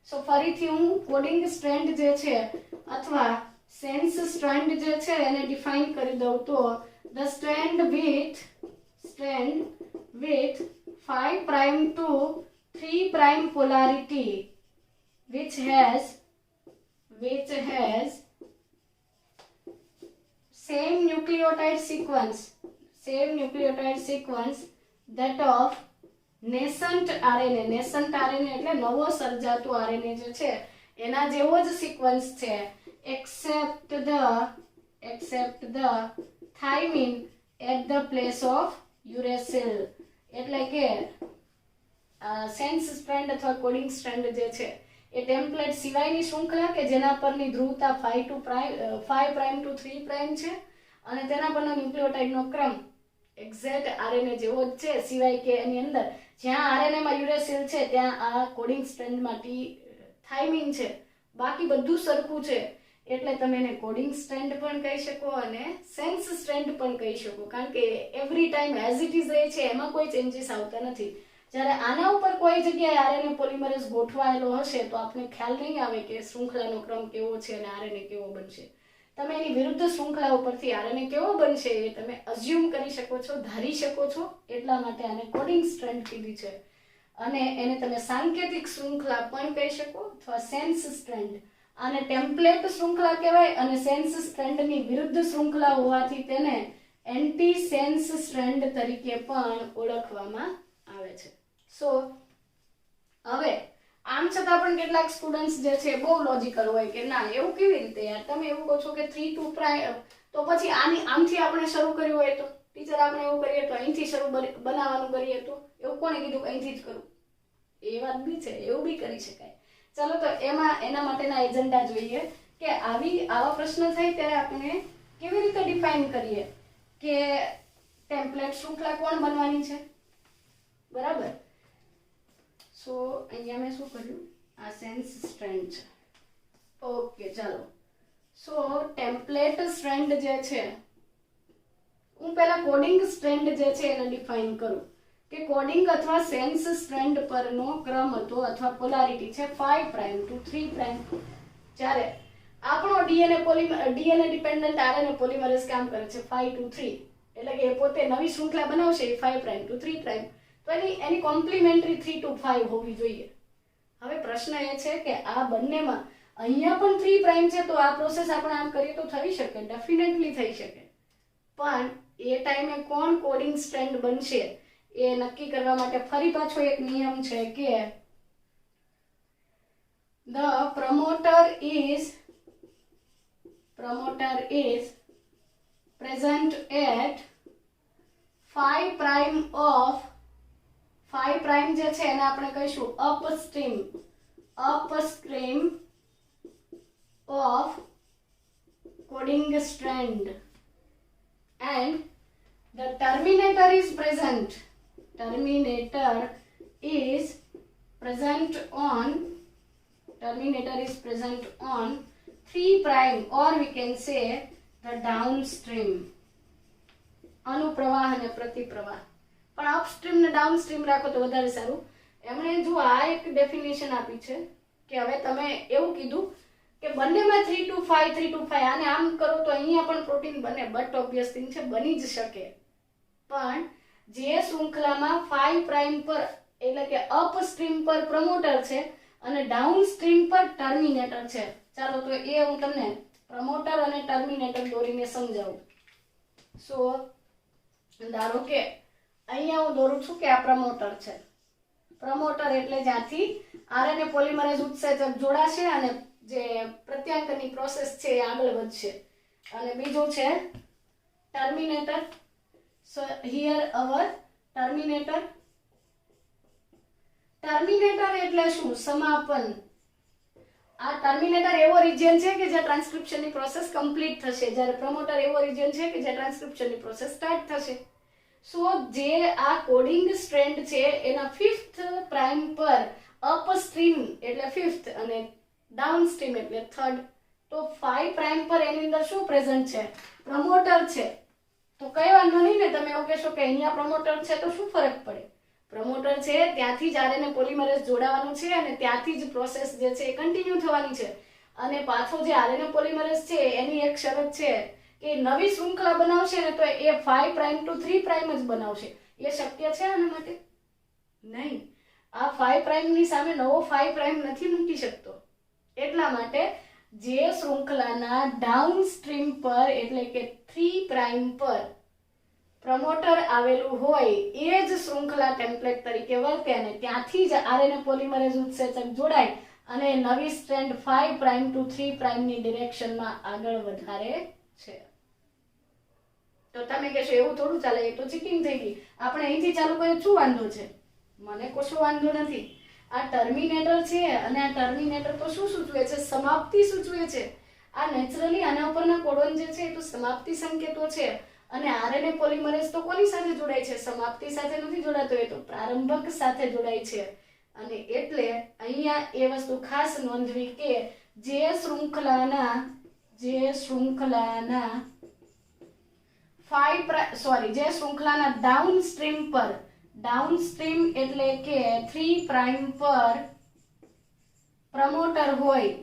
સો ફરીથી હું કોડિંગ સ્ટ્રેન્ડ જે છે અથવા સેન્સ સ્ટ્રેન્ડ જે છે એને ડિફાઇન કરી દઉં તો the strand with 5 prime to 3 prime polarity which has same nucleotide sequence that of nascent RNA. nascent RNA એટલે નવો સર્જાતો આરએનએ જે છે એના જેવો જ સિક્વન્સ છે except the thymine at the place of uracil. એટલે કે સેન્સ સ્ટ્રેન્ડ અથવા કોડિંગ સ્ટ્રેન્ડ જે છે એ ટેમ્પલેટ સિવાયની શૃંખલા કે જેના પરની ધ્રુવતા 5 પ્રાઇમ ટુ 3 પ્રાઇમ છે અને તેના પરનો ન્યુક્લિયોટાઇડનો ક્રમ એક્ઝેક્ટ આરએનએ જેવો જ છે, સિવાય કે એની અંદર જ્યાં આરએનએ માં યુરેસિલ છે ત્યાં આ કોડિંગ સ્ટ્રેન્ડમાં થાઇમિન છે. બાકી બધું સરખું છે એટલે તમે એને કોડિંગ સ્ટ્રેન્ડ પણ કહી શકો અને સેન્સ સ્ટ્રેન્ડ પણ કહી શકો, કારણ કે every time as it is રહે છે, એમાં કોઈ ચેન્જીસ આવતા નથી. જ્યારે આના ઉપર કોઈ જગ્યાએ આરએનએ પોલિમરેઝ ગોઠવાયેલો હશે તો આપણે ખ્યાલ નહીં આવે કે શૃંખલાનો ક્રમ કેવો છે અને આરએનએ કેવો બનશે. તમે એની વિરુદ્ધ શૃંખલા ઉપરથી આરએનએ કેવો બનશે એ તમે અઝ્યુમ કરી શકો છો, ધારી શકો છો. એટલા માટે આને કોડિંગ સ્ટ્રેન્ડ કીધી છે. અને એને તમે સાંકેતિક શૃંખલા પણ કહી શકો અથવા સેન્સ સ્ટ્રેન્ડ. આને ટેમ્પલેટ શૃંખલા કહેવાય અને સેન્સ સ્ટ્રેન્ડની વિરુદ્ધ શૃંખલા હોવાથી તેને એન્ટી સેન્સ સ્ટ્રેન્ડ તરીકે પણ ઓળખવામાં આવે છે. સો હવે આમ છતાં પણ કેટલાક સ્ટુડન્ટ્સ જે છે બહુ લોજિકલ હોય કે ના એવું કેવી રીતે યાર, તમે એવું કહો છો કે 3 2 પ્રાઇમ, તો પછી આમથી આપણે શરૂ કર્યું હોય તો ટીચર આપણે એવું કરીએ તો અહીંથી શરૂ બનાવવાનું કરીએ તો એવું કોણે કીધું અહીંથી જ કરું? એ વાત બી છે, એવું બી કરી શકાય. ચાલો તો એના માટેના એજન્ડા જોઈએ કે આવા પ્રશ્ન થાય ત્યારે આપણે કેવી રીતે ડિફાઇન કરીએ કે ટેમ્પલેટ શૃંખલા કોણ બનવાની છે, બરાબર? સો અહીંયા મેં શું કર્યું, આ સેન્સ સ્ટ્રેન્ડ છે. ઓકે ચાલો. સો ટેમ્પલેટ સ્ટ્રેન્ડ જે છે, હું પહેલા કોડિંગ સ્ટ્રેન્ડ જે છે એને ડિફાઇન કરું કે કોડિંગ અથવા સેન્સ સ્ટ્રેન્ડ પરનો ક્રમ હતો અથવા પોલારિટી છે 5 પ્રાઇમ ટુ 3 પ્રાઇમ. જ્યારે આપણો ડીએનએ ડિપેન્ડન્ટ આરએનએ પોલિમરેઝ કામ કરે છે 5 ટુ 3, એટલે કે એ પોતે નવી શૃંખલા બનાવશે 5 પ્રાઇમ ટુ 3 પ્રાઇમ, તો એની કોમ્પ્લિમેન્ટરી 3 ટુ 5 હોવી જોઈએ. હવે પ્રશ્ન એ છે કે આ બંનેમાં અહીંયા પણ 3 પ્રાઇમ છે તો આ પ્રોસેસ આપણે આમ કરીએ તો થઈ શકે, ડેફિનેટલી થઈ શકે. પણ એ ટાઈમે કોણ કોડિંગ સ્ટ્રેન્ડ બનશે એ નક્કી કરવા માટે ફરી પાછો એક નિયમ છે કે the promoter is present at 5 prime of 5 prime જે છે એને આપણે કહીશું upstream of coding strand, and the terminator is present on 3 prime, or we can say the downstream. અનુપ્રવાહ અને પ્રતિપ્રવાહ, પણ અપસ્ટ્રીમ ને ડાઉનસ્ટ્રીમ રાખો તો વધારે સારું. એમણે જો આ એક ડેફિનેશન આપી છે કે હવે તમે એવું કીધું કે બંનેમાં 3 ટુ 5 આને આમ કરો તો અહીંયા પણ પ્રોટીન બને, બટ ઓબ્વિયસ થિંગ છે બની જ શકે. પણ જે શૃંખલામાં 5 પ્રાઇમ પર એટલે કે અપસ્ટ્રીમ પર પ્રમોટર છે અને ડાઉનસ્ટ્રીમ પર ટર્મિનેટર છે, ચાલો તો એ હું તમને પ્રમોટર અને ટર્મિનેટર દોરીને સમજાવું. સો ધારો કે અહીંયા હું દોરું છું કે આ પ્રમોટર છે. પ્રમોટર એટલે જ્યાંથી આરએનએ પોલિમરેઝ ઉત્સેચક જોડાશે અને જે પ્રત્યાંકનની પ્રોસેસ છે એ આગળ વધશે. અને બીજું છે terminator. So here our terminator એટલે શું? સમાપન. આ ટર્મિનેટર એવો રિજિયન છે કે જ્યાં ટ્રાન્સક્રિપ્શનની પ્રોસેસ કમ્પ્લીટ થશે, જ્યારે પ્રમોટર એવો રિજિયન છે કે જ્યાં ટ્રાન્સક્રિપ્શનની પ્રોસેસ સ્ટાર્ટ થશે. સો જે આ કોડિંગ સ્ટ્રેન્ડ છે એના 5th પ્રાઇમ પર અપસ્ટ્રીમ એટલે 5th અને ડાઉનસ્ટ્રીમ એટલે 3rd, તો 5 પ્રાઇમ પર એની અંદર શું પ્રેઝન્ટ છે? પ્રમોટર છે. તો કઈ વાંધો નહીં ને, તમે એવું કહેશો કે અહીંયા પ્રમોટર છે તો શું ફરક પડે? પ્રમોટર છે ત્યાંથી જ આરએનએ પોલિમરેઝ જોડાવાનું છે અને ત્યાંથી જ પ્રોસેસ જે છે એ કન્ટિન્યુ થવાની છે. અને પાછો જે આરએનએ પોલિમરેઝ છે એની એક શરત છે કે નવી શૃંખલા બનાવશે ને તો એ 5 પ્રાઇમ ટુ 3 પ્રાઇમ જ બનાવશે. એ શક્ય છે આના માટે? નહીં. આ 5 પ્રાઇમની સામે નવો 5 પ્રાઇમ નથી મૂકી શકતો. એટલા માટે જે શૃંખલાના ડાઉનસ્ટ્રીમ પર એટલે કે 3 પ્રાઇમ પર પ્રમોટર આવેલું હોય એ જ શૃંખલા ટેમ્પલેટ તરીકે વર્તે અને ત્યાંથી જ આરએનએ પોલિમરેઝ ઉત્સેચક જોડાય અને નવી સ્ટ્રેન્ડ 5 પ્રાઇમ ટુ 3 પ્રાઇમની ડિરેક્શનમાં આગળ વધારે છે. તો તમે કહેશો એવું થોડું ચાલે, એ તો ચીટિંગ થઈ ગઈ, આપણે અહીંથી ચાલુ કરીએ શું વાંધો છે? મને કશો વાંધો નથી. આ ટર્મિનેટર છે અને આ ટર્મિનેટર તો શું સૂચવે છે? સમાપ્તિ સૂચવે છે. આ નેચરલી આના ઉપરના કોડોન જે છે એ તો સમાપ્તિ સંકેતો છે. અને આરએનએ પોલિમરેઝ તો કોની સાથે જોડાય છે? સમાપ્તિ સાથે નથી જોડાતો, એ તો પ્રારંભક સાથે જોડાય છે. અને એટલે અહીંયા એ વસ્તુ ખાસ નોંધવી કે જે શૃંખલાના ડાઉનસ્ટ્રીમ એટલે કે 3 પ્રાઇમ પર પ્રમોટર હોય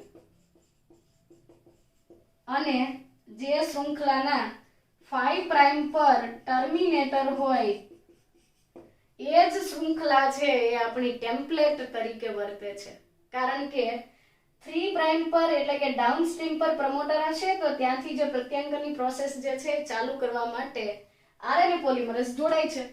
અને જે શૃંખલાના 5 પ્રાઇમ પર ટર્મિનેટર હોય એ જ શૃંખલા છે એ આપણી ટેમ્પલેટ તરીકે વર્તે છે. કારણ કે 3 પ્રાઇમ પર એટલે કે ડાઉનસ્ટ્રીમ પર પ્રમોટર હશે તો ત્યાંથી જે પ્રત્યાંગની પ્રોસેસ જે છે ચાલુ કરવા માટે આરએનએ પોલિમરેઝ જોડાય છે.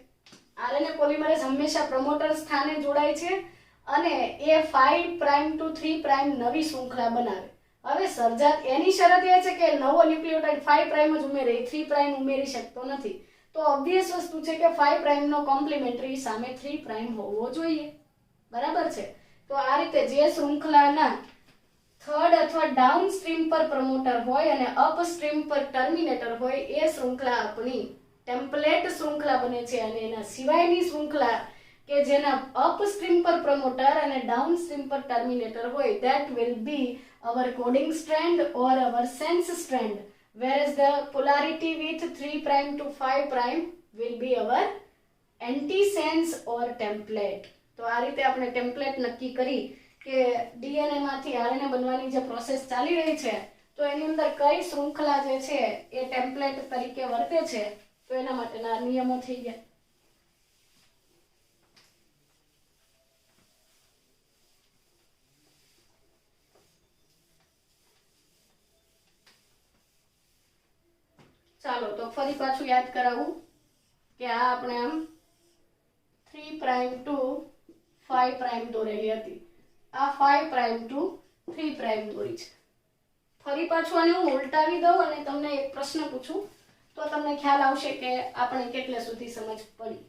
આરએનએ પોલિમરેઝ હંમેશા પ્રમોટર સ્થાને જોડાય છે અને એ 5 પ્રાઇમ ટુ 3 પ્રાઇમ નવી શૃંખલા બનાવે. હવે સર્જાત એની શરત એ છે કે નવો ન્યુક્લિયોટાઇડ 5 પ્રાઇમ જ ઉમેરે, 3 પ્રાઇમ ઉમેરી શકતો નથી. તો ઓબ્વિયસ વસ્તુ છે કે 5 પ્રાઇમ નો કોમ્પ્લિમેન્ટરી સામે 3 પ્રાઇમ હોવો જોઈએ. બરાબર છે. તો આ રીતે જે શૃંખલાના થર્ડ અથવા ડાઉન સ્ટ્રીમ પર પ્રમોટર હોય અને અપ સ્ટ્રીમ પર ટર્મિનેટર હોય એ શૃંખલા આપણી ટેમ્પલેટ શૃંખલા બને છે. અને એના સિવાયની શૃંખલા કે જેના અપ સ્ટ્રીમ પર પ્રમોટર અને ડાઉન સ્ટ્રીમ પર ટર્મિનેટર હોય that will be our coding strand or our sense strand, whereas the polarity with 3 prime to 5 prime will be our antisense or template. તો આ રીતે આપણે ટેમ્પલેટ નક્કી કરી કે ડીએનએ માંથી આરએનએ બનવાની જે પ્રોસેસ ચાલી રહી છે તો એની અંદર કઈ શૃંખલા જે છે એ ટેમ્પલેટ તરીકે વર્તે છે તો એના માટેના નિયમો થઈ ગયા. ચાલો તો ફરી પાછું યાદ કરાવું કે આ આપણે આમ 3 પ્રાઇમ ટુ 5 પ્રાઇમ દોરેલી હતી. આ 5 પ્રાઇમ ટુ 3 પ્રાઇમ દોરી છે. ફરી પાછું આને હું ઉલટાવી દઉં અને તમને એક પ્રશ્ન પૂછું તો તમને ખ્યાલ આવશે કે આપણે કેટલે સુધી સમજ પડી.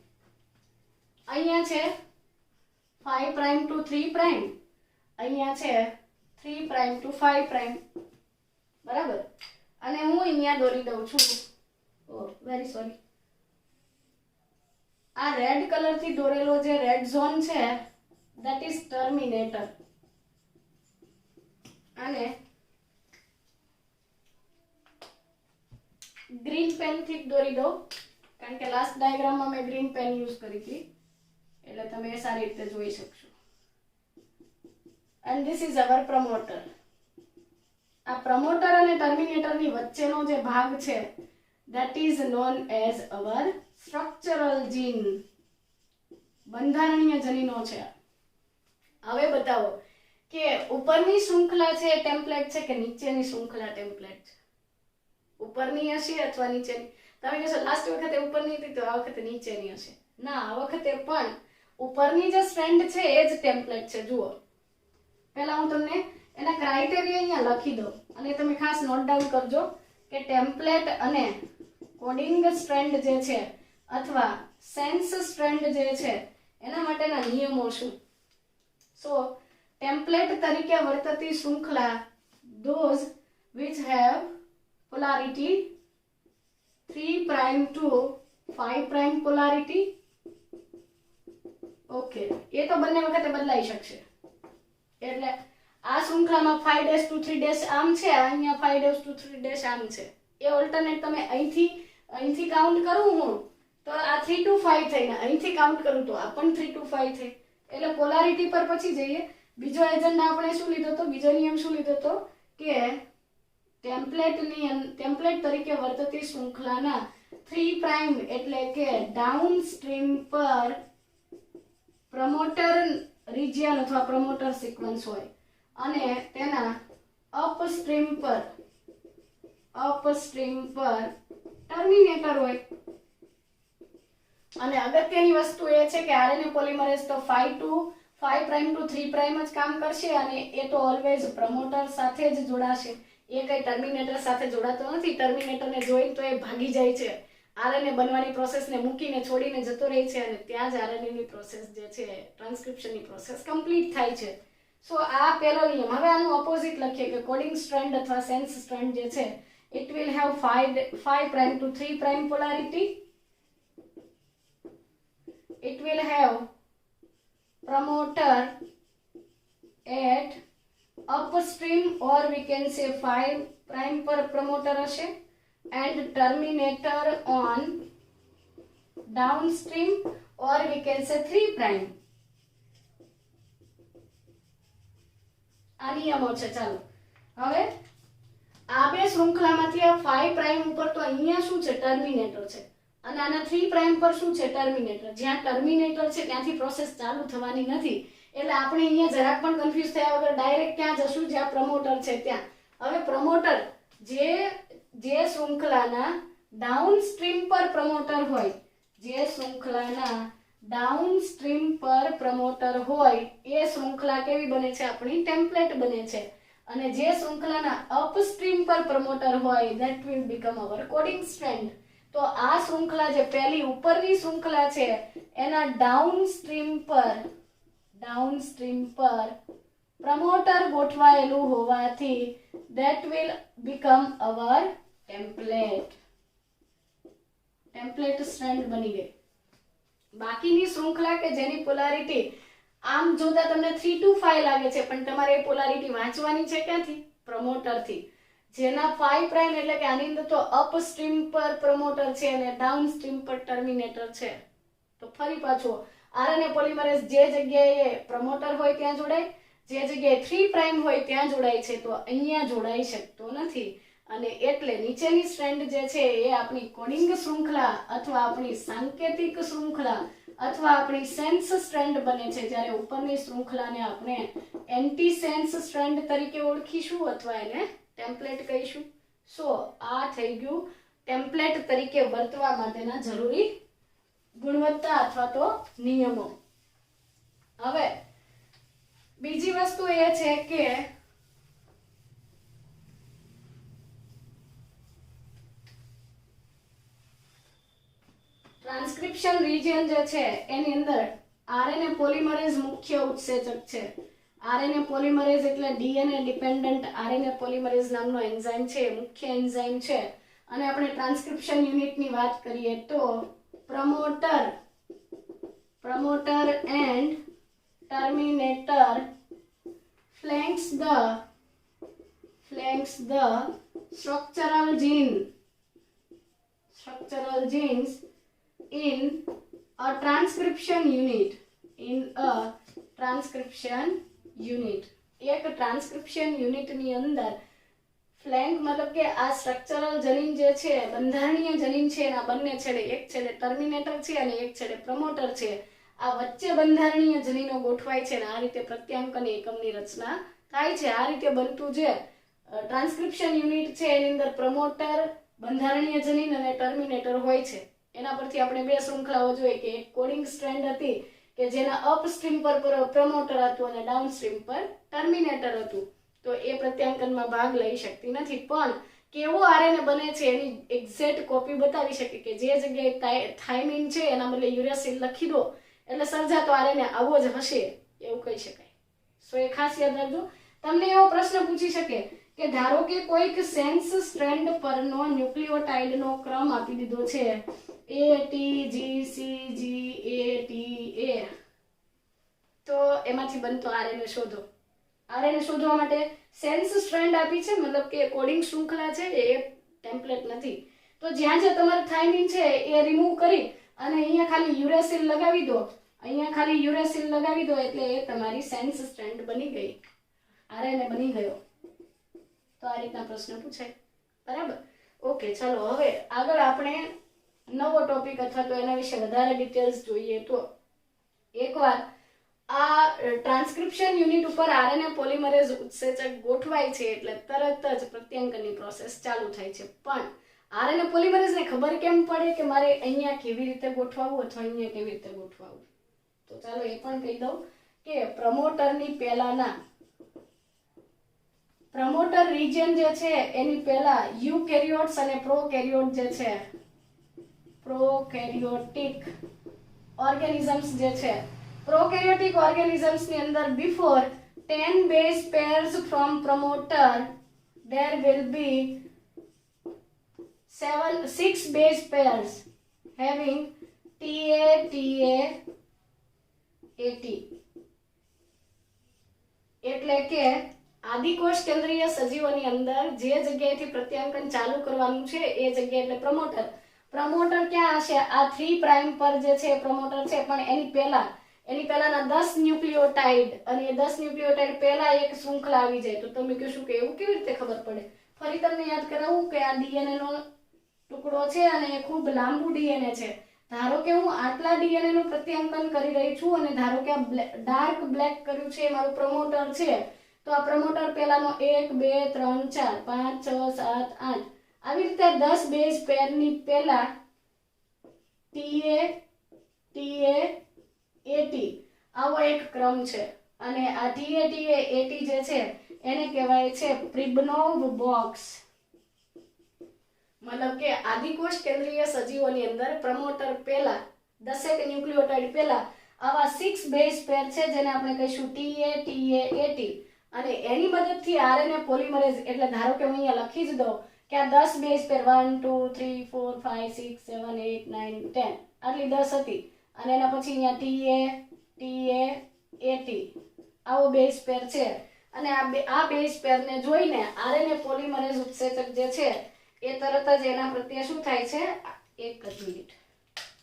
અહીંયા છે 5 પ્રાઇમ ટુ 3 પ્રાઇમ, અહીંયા છે 3 પ્રાઇમ ટુ 5 પ્રાઇમ. બરાબર. અને હું અહીંયા દોરી દઉં છું, વેરી સોરી, આ રેડ કલર થી દોરેલો જે રેડ ઝોન છે that is terminator. અને ગ્રીન પેન થી દોરી દો કારણ કે લાસ્ટ ડાયાગ્રામમાં મેં ગ્રીન પેન યુઝ કરી હતી એટલે તમે એ સારી રીતે જોઈ શકશો. and this is our promoter. આ પ્રમોટર અને ટર્મિનેટર ની વચ્ચેનો જે ભાગ છે that is known as our structural gene. બંધારણીય જનીનો છે. હવે બતાવો કે ઉપરની શૃંખલા છે ટેમ્પલેટ છે કે નીચેની શૃંખલા ટેમ્પલેટ છે? ઉપરની હશે અથવા નીચેની? તમે કહેશો લાસ્ટ વખતે ઉપરની હતી તો આ વખતે નીચેની હશે. ના, આ વખતે પણ ઉપરની જે સ્ટ્રેન્ડ છે એ જ ટેમ્પલેટ છે. જુઓ, પહેલા હું તમને એના ક્રાઇટેરિયા અહીંયા લખી દઉં અને તમે ખાસ નોટ ડાઉન કરજો કે ટેમ્પલેટ અને કોડિંગ સ્ટ્રેન્ડ જે છે અથવા સેન્સ સ્ટ્રેન્ડ જે છે એના માટેના નિયમો શું. સો ટેમ્પલેટ તરીકે વર્તતી શૃંખલા those which have polarity 3 prime to 5 prime polarity. Okay, એ તો બંને વખતે બદલાઈ શકશે. એટલે આ શૃંખલામાં 5' to 3' આમ છે, અહીંયા 5' to 3' આમ છે. એ ઓલ્ટરનેટ તમે અહીંથી કાઉન્ટ કરું હું તો આ 3 to 5 થઈને અહીંથી કાઉન્ટ કરું તો આ પણ 3 to 5 થઈ. એટલે પોલારિટી પર પછી જઈએ. બીજો એજન્ડા આપણે શું લીધો તો, બીજો નિયમ શું લીધો તો કે ટેમ્પલેટ તરીકે વર્તતી શૃંખલાના 3 પ્રાઇમ એટલે કે ડાઉન સ્ટ્રીમ પર પ્રમોટર રિજિયન અથવા પ્રમોટર સિક્વન્સ હોય અને તેના અપસ્ટ્રીમ પર ટર્મિનેટર હોય. અને અગત્યની વસ્તુ એ છે કે આરએનએ પોલિમરેઝ તો 5 પ્રાઇમ ટુ 3 પ્રાઇમ જ કામ કરશે અને એ તો ઓલવેઝ પ્રમોટર સાથે જ જોડાશે. એ કઈ ટર્મિનેટર સાથે જોડાતો નથી. ટર્મિનેટરને જોઈને તો એ ભાગી જાય છે, આરએનએ બનવાની પ્રોસેસને મૂકીને છોડીને જતો રહે છે અને ત્યાં જ આરએનએ ની પ્રોસેસ જે છે ટ્રાન્સક્રિપ્શનની પ્રોસેસ કમ્પ્લીટ થાય છે. સો આ પહેલો નિયમ. હવે આનું ઓપોઝિટ લખીએ કે કોડિંગ સ્ટ્રેન્ડ અથવા સેન્સ સ્ટ્રેન્ડ જે છે it will have 5 prime to 3 prime polarity. It will have promoter at upstream or we can say 5 prime per promoter હશે and terminator on downstream or we can say 3 prime. આ નિયમો છે. ચાલો હવે આ બે શૃંખલામાંથી આ 5 પ્રાઇમ ઉપર તો અહીંયા શું છે, ટર્મિનેટર છે, અને આના 3 પ્રાઇમ પર શું છે, ટર્મિનેટર. જ્યાં ટર્મિનેટર છે ત્યાંથી પ્રોસેસ ચાલુ થવાની નથી. એટલે આપણે અહીંયા જરાક પણ કન્ફ્યુઝ થયા વગર ડાયરેક્ટ ક્યાં જશું, જ્યાં પ્રમોટર છે ત્યાં. હવે પ્રમોટર જે શૃંખલાના ડાઉનસ્ટ્રીમ પર પ્રમોટર હોય, જે શૃંખલાના ડાઉનસ્ટ્રીમ પર પ્રમોટર હોય એ શૃંખલા કેવી બને છે, આપણી ટેમ્પલેટ બને છે. અને જે શૃંખલાના અપસ્ટ્રીમ પર પ્રમોટર હોય that will become our coding strand. તો આ શૃંખલા જે પહેલી ઉપરની શૃંખલા છે એના ડાઉનસ્ટ્રીમ પર પ્રમોટર ગોઠવાયેલું હોવાથી that will become our template strand બની ગઈ. બાકીની શૃંખલા કે જેની પોલારિટી આમ જોતા તમને 3 to 5 લાગે છે, પણ તમારે એ પોલારિટી વાંચવાની છે ક્યાંથી, પ્રમોટરથી. જેના 5 પ્રાઇમ એટલે કે આની અંદર તો અપસ્ટ્રીમ પર પ્રમોટર છે અને ડાઉનસ્ટ્રીમ પર ટર્મિનેટર છે. તો ફરી પાછું આરએનએ પોલિમરેઝ જે જગ્યાએ પ્રમોટર હોય ત્યાં જોડાય, જે જગ્યાએ 3 પ્રાઇમ હોય ત્યાં જોડાય છે, તો અહીંયા જોડાઈ શકતો નથી. અને એટલે નીચેની સ્ટ્રેન્ડ જે છે એ આપણી કોડિંગ શૃંખલા અથવા આપણી સાંકેતિક શૃંખલા અથવા આપણી સેન્સ સ્ટ્રેન્ડ બને છે, જ્યારે ઉપરની શૃંખલાને આપણે એન્ટી સેન્સ સ્ટ્રેન્ડ તરીકે ઓળખીશું અથવા એને ટેમ્પલેટ કહીશું. સો આ થઈ ગયું ટેમ્પલેટ તરીકે વર્તવા માટેના જરૂરી ગુણવત્તા અથવા તો નિયમો. હવે બીજી વસ્તુ એ છે કે ટ્રાન્સક્રિપ્શન રિજિયન જે છે એની અંદર આરએનએ પોલિમરેઝ મુખ્ય ઉત્સેચક છે. આરએનએ પોલિમરેઝ એટલે ડીએનએ ડિપેન્ડન્ટ આરએનએ પોલિમરેઝ નામનો એન્ઝાઇમ છે, મુખ્ય એન્ઝાઇમ છે. અને આપણે ટ્રાન્સક્રિપ્શન યુનિટની વાત કરીએ તો promoter and terminator flanks the structural genes in a transcription unit. એક ટ્રાન્સક્રિપ્શન યુનિટની અંદર ફ્લેંક મતલબ કે આ સ્ટ્રક્ચરલ જનીન જે છે, બંધારણીય જનીન છે, એના બંને છેડે, એક છેડે ટર્મિનેટર છે અને એક છેડે પ્રમોટર છે, આ વચ્ચે બંધારણીય જનીનો ગોઠવાય છે અને આ રીતે પ્રત્યાંકન એકમની રચના થાય છે. આ રીતે બનતું જે ટ્રાન્સક્રિપ્શન યુનિટ છે એની અંદર પ્રમોટર, બંધારણીય જનીન અને ટર્મિનેટર હોય છે. એના પરથી આપણે બે શૃંખલાઓ જોઈ કે એક કોડિંગ સ્ટ્રેન્ડ હતી કે જેના અપસ્ટ્રીમ પર પ્રમોટર હતું અને ડાઉનસ્ટ્રીમ પર ટર્મિનેટર હતું. તો એ પ્રત્યાંકનમાં ભાગ લઈ શકતી નથી, પણ કેવો આરએનએ બને છે એની એક્ઝેક્ટ કોપી બતાવી શકે કે જે જગ્યાએ થાઇમિન છે એના બદલે યુરેસિલ લખી દો એટલે સર્જાતો આરએનએ આવો જ હશે એવું કહી શકાય. સો એ ખાસ યાદ રાખજો. તમને એવો પ્રશ્ન પૂછી શકે કે ધારો કે કોઈક સેન્સ સ્ટ્રેન્ડ પરનો ન્યુક્લિયોટાઇડનો ક્રમ આપી દીધો છે ATGCGATA, તો એમાંથી બનતો આરએનએ શોધો. આરએનએ શોધવા માટે સેન્સ સ્ટ્રેન્ડ આપી છે, મતલબ કે કોડિંગ શૃંખલા છે, એ ટેમ્પલેટ નથી. તો જ્યાં જ્યાં તમારે થાઇમિન છે એ રિમૂવ કરી અને અહીંયા ખાલી યુરેસિલ લગાવી દો, એટલે એ તમારી સેન્સ સ્ટ્રેન્ડ બની ગઈ, આરએનએ બની ગયો. તો આ રીતના પ્રશ્ન પૂછાય. બરાબર? ઓકે, ચાલો હવે આગળ આપણે નવો ટોપિક અથવા તો એના વિશે વધારે ડિટેલ્સ જોઈએ. તો એકવાર આ ટ્રાન્સક્રિપ્શન યુનિટ ઉપર આરએનએ પોલિમરેઝ ઉત્સેચક ગોઠવાય છે એટલે તરત જ પ્રત્યાંકનની પ્રોસેસ ચાલુ થાય છે. પણ આરએનએ પોલિમરેઝને ખબર કેમ પડે કે મારે અહીંયા કેવી રીતે ગોઠવાવું અથવા અહીંયા કેવી રીતે ગોઠવાવું? તો ચાલો એ પણ કહી દઉં કે પ્રમોટરની પહેલાના પ્રમોટર રિજિયન જે છે એની પહેલા યુકેરિયોટ્સ અને પ્રોકેરિયોટ જે છે, પ્રોકેરિયોટિક ઓર્ગેનિઝમ્સ જે છે, પ્રોકેરિયોટિક ઓર્ગેનિઝમ્સ ની અંદર before 10 base pairs from promoter there will be 6 base pairs having TA AT. એટલે કે આદિકોષ કેન્દ્રીય સજીવોની અંદર જે જગ્યાએથી પ્રત્યાંકન ચાલુ કરવાનું છે એ જગ્યા એટલે પ્રમોટર. પ્રમોટર ક્યાં હશે? આ 3 પ્રાઇમ પર જે છે પ્રમોટર છે, પણ એની પહેલાના 10 ન્યુક્લિયોટાઇડ અને એ 10 ન્યુક્લિયોટાઇડ પહેલા એક શૃંખલા આવી જાય. તો તમે કહેશો કે એવું કેવી રીતે ખબર પડે? ફરી તમને યાદ કરાવું કે આ ડીએનએ નો ટુકડો છે અને એ ખૂબ લાંબુ ડીએનએ છે. ધારો કે હું આટલા ડીએનએ નું પ્રત્યાંકન કરી રહી છું અને ધારો કે આ ડાર્ક બ્લેક કર્યું છે એ મારું પ્રમોટર છે, તો આ પ્રમોટર પહેલાનો 1 2 3 4 5 6 7 8 આવી રીતે 10 બેઝ પેરની પહેલા TA TA AT આવો એક ક્રમ છે અને આ TA TA AT જે છે એને કહેવાય છે પ્રિબનોવ બોક્સ. મતલબ કે આદિકોષ કેન્દ્રીય સજીવોની અંદર પ્રમોટર પહેલા 10 ન્યુક્લિયોટાઇડ પહેલા આવા 6 બેઝ પેર છે જેને આપણે કહીશું TA TA AT અને એની મદદથી આરએનએ પોલિમરેઝ, એટલે ધારો કે હું અહીંયા લખી જ દઉં કે આ 10 બેઝ પેર 1 2 3 4 5 6 7 8 9 10 આટલી 10 હતી અને એના પછી અહીંયા TA TA AT આવો બેઝ પેર છે અને આ બેઝ પેરને જોઈને આરએનએ પોલિમરેઝ ઉત્સેચક જે છે એ તરત જ એના પ્રત્યે શું થાય છે, એક જ મિનિટ,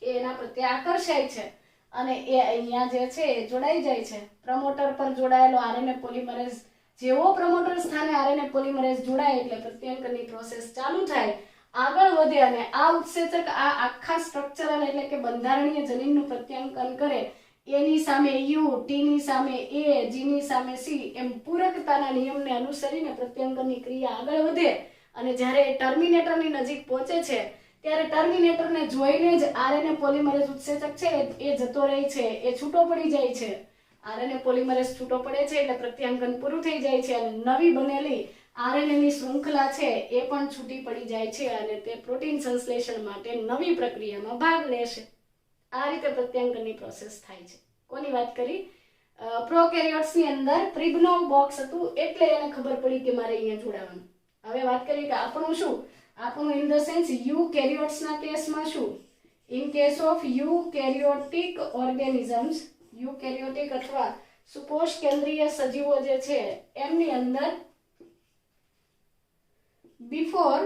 એના પ્રત્યે આકર્ષાય છે અને એ અહીંયા જે છે એ જોડાઈ જાય છે. પ્રમોટર પર જોડાયેલો આરએનએ પોલિમરેઝ જેવો પ્રમોટર સ્થાને આરએનએ પોલિમરેઝ જોડાય એટલે પ્રત્યાંકનની પ્રોસેસ ચાલુ થાય, આગળ વધે અને આ ઉત્સેચક આ આખા સ્ટ્રક્ચરલ એટલે કે બંધારણીય જનીનનું પ્રત્યાંકન કરે. એની સામે યુ, ટીની સામે એ, જીની સામે સી એમ પૂરકતાના નિયમને અનુસરીને પ્રત્યાંકનની ક્રિયા આગળ વધે અને જ્યારે ટર્મિનેટરની નજીક પહોંચે છે ત્યારે ટર્મિનેટરને જોઈને જ આરએનએ પોલિમરેઝ ઉત્સેચક છે એ જતો રહે છે, એ છૂટો પડી જાય છે. આરએનએ પોલિમરેઝ છૂટો પડે છે એટલે પ્રત્યાંકન પૂરું થઈ જાય છે અને નવી બનેલી આરએનએની શૃંખલા છે એ પણ છૂટી પડી જાય છે અને તે પ્રોટીન સંશ્લેષણ માટે નવી પ્રક્રિયામાં ભાગ લેશે. આ રીતે પ્રત્યાંકનની પ્રોસેસ થાય છે. કોની વાત કરી? પ્રોકેરિયોટ્સની અંદર પ્રિબનોવ બોક્સ હતું એટલે એને ખબર પડી કે મારે અહીંયા જોડાવાનું. હવે વાત કરીએ કે આપણું શું, આપણું ઇન ધ સેન્સ યુકેરિયોટ્સના કેસમાં શું, in case of eukaryotic organisms, eukaryotic અથવા સુકોષ કેન્દ્રીય સજીવો જે છે એમની અંદર before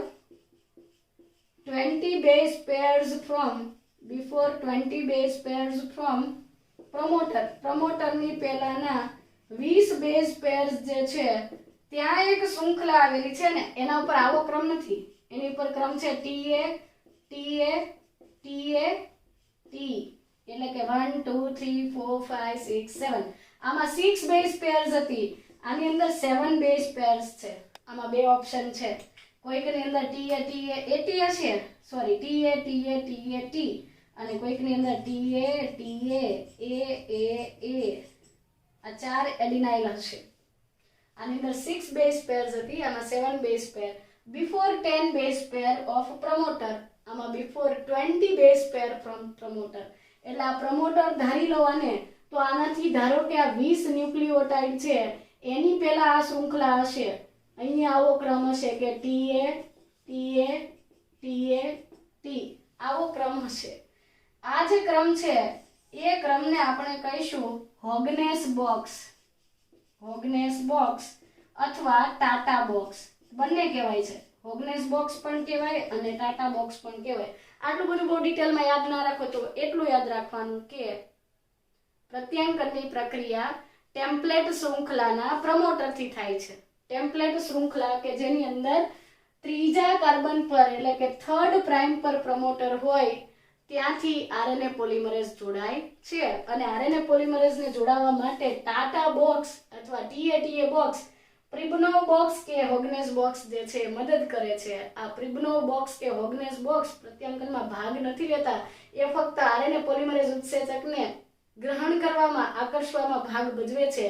20 base pairs from પ્રમોટરની પહેલાના 20 બેઝ પેર્સ જે છે ત્યાં એક શૃંખલા આવેલી છે ને એના ઉપર આવો ક્રમ નથી, એની ઉપર ક્રમ છે TA TA TA T, એટલે કે 1 2 3 4 5 6 7 આમાં 6 બેઝ પેર્સ હતી, આની અંદર 7 બેઝ પેર્સ છે. આમાં બે ઓપ્શન છે, કોઈકની અંદર TA TA AT હશે, sorry TA TA TA T અને કોઈકની અંદર TA TA A આ 4 એડિનાઇલ હશે. આની અંદર 6 બેઝ પેર્સ હતી, આમાં 7 base pair. Before 10 base pair of promoter, આમાં before 20 base pair from promoter. એટલે આ પ્રમોટર ધારી લો આને તો આનાથી ધારો કે આ 20 ન્યુક્લિયોટાઇડ છે એની પહેલા આ શૃંખલા હશે, અહીંયા આવો ક્રમ હશે કે TA TA TA T આવો ક્રમ હશે. આ જે ક્રમ છે એ ક્રમને આપણે કહીશું હોગનેસ બોક્સ, હોગનેસ બોક્સ અથવા ટાટા બોક્સ બંને કહેવાય છે. હોગનેસ બોક્સ પણ કહેવાય અને ટાટા બોક્સ પણ કહેવાય. આટલું બધું બહુ ડિટેલમાં યાદ ના રાખો તો એટલું યાદ રાખવાનું કે પ્રત્યાંકનની પ્રક્રિયા ટેમ્પલેટ શૃંખલાના પ્રમોટરથી થાય છે. ટેમ્પલેટ શૃંખલા કે જેની અંદર ત્રીજા કાર્બન પર એટલે કે 3rd પ્રાઇમ પર પ્રમોટર હોય ત્યાંથી આરએનએ પોલિમરેઝ જોડાય છે અને આરએનએ પોલિમરેઝને જોડાવા માટે ટાટા બોક્સ અથવા TA TA બોક્સ, પ્રિબનોવ બોક્સ કે હોગનેસ બોક્સ જે છે મદદ કરે છે. આ પ્રિબનોવ બોક્સ કે હોગનેસ બોક્સ પ્રત્યાંકનમાં ભાગ નથી લેતા, એ ફક્ત આરએનએ પોલિમરેઝ ઉત્સેચકને ગ્રહણ કરવામાં, આકર્ષવામાં ભાગ ભજવે છે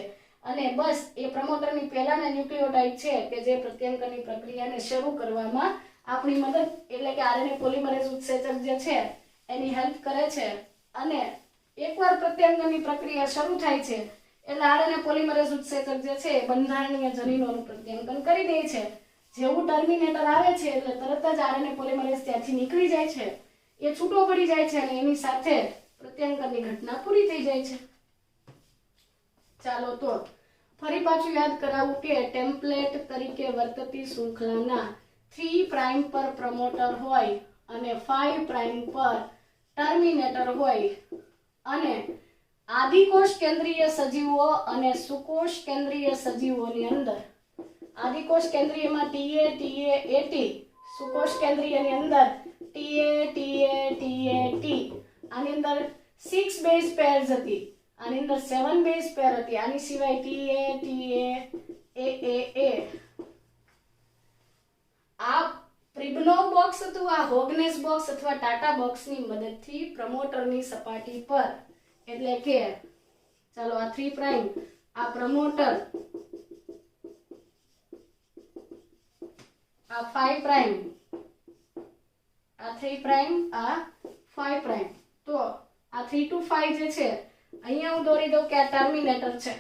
અને બસ એ પ્રમોટરની પહેલાના ન્યુક્લિયોટાઇડ છે કે જે પ્રત્યાંકનની પ્રક્રિયાને શરૂ કરવામાં આપણી મદદ એટલે કે આરએનએ પોલિમરેઝ ઉત્સેચક જે છે એની હેલ્પ કરે છે અને એકવાર પ્રત્યાંકનની પ્રક્રિયા શરૂ થાય છે એટલે આરએનએ પોલિમરેઝ ઉત્સેચક જે છે બંધારણીય જનીનોનું પ્રત્યાંકન કરી દે છે. જેવું ટર્મિનેટર આવે છે એટલે તરત જ આરએનએ પોલિમરેઝ ત્યાંથી નીકળી જાય છે, એ છૂટો પડી જાય છે અને એની સાથે પ્રત્યાંકનની ઘટના પૂરી થઈ જાય છે. ચાલો તો ફરી પાછું યાદ કરાવું કે ટેમ્પલેટ તરીકે વર્તતી શૃંખલાના 3 પ્રાઇમ પર પ્રમોટર હોય અને 5 પ્રાઇમ પર ટર્મિનેટર હોય અને આદિકોષ કેન્દ્રીય સજીવો અને સુકોષ કેન્દ્રીય સજીવોની અંદર આદિકોષ કેન્દ્રીયમાં TA TA AT, સુકોષ કેન્દ્રીયની અંદર TA TA TA T. આની અંદર 6 બેઝ પેર્સ હતી, આની અંદર 7 બેઝ પેર હતી, આની સિવાય TA TA AAA. આ પ્રિબનોવ બોક્સ હતું, આ હોગનેસ બોક્સ અથવા ટાટા બોક્સની મદદથી પ્રમોટરની સપાટી પર, એટલે કે ચાલો આ 3 પ્રાઇમ, આ પ્રમોટર, આ 5 પ્રાઇમ, આ 3 પ્રાઇમ, આ 5 પ્રાઇમ. તો આ 3 to 5 જે છે, અહીંયા હું દોરી દઉં કે આ ટર્મિનેટર છે,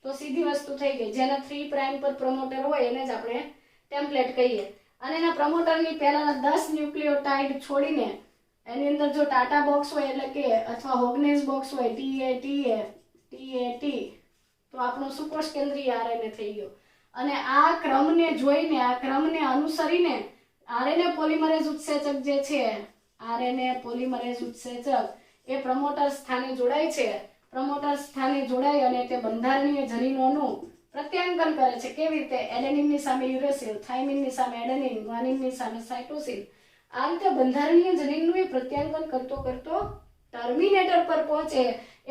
તો સીધી વસ્તુ થઈ ગઈ. જેના 3 પ્રાઇમ પર પ્રમોટર હોય એને જ આપણે ટેમ્પલેટ કહીએ. અને એના પ્રમોટરની પહેલાના 10 ન્યુક્લિયોટાઇડ છોડીને એની અંદર જો ટાટા બોક્સ હોય એટલે કે અથવા હોગનેસ બોક્સ હોય TA TA TA T, તો આપણો સુકોષ કેન્દ્રીય RNA થઈ ગયો. અને આ ક્રમને જોઈને, આ ક્રમને અનુસરીને RNA પોલિમરેઝ ઉત્સેચક જે છે, RNA પોલિમરેઝ ઉત્સેચક એ પ્રમોટર સ્થાને જોડાય છે. પ્રમોટર સ્થાને જોડાય અને તે બંધારણીય જનીનોનું પ્રત્યાંકન કરે છે. કેવી રીતે? એડેનિનની સામે યુરેસિલ, થાઇમિનની સામે એડેનિન, ગ્વાનિનની સામે સાઇટોસિન. આ રીતે બંધારણીય જનીનનું એ પ્રત્યાંકન કરતો કરતો ટર્મિનેટર પર પહોંચે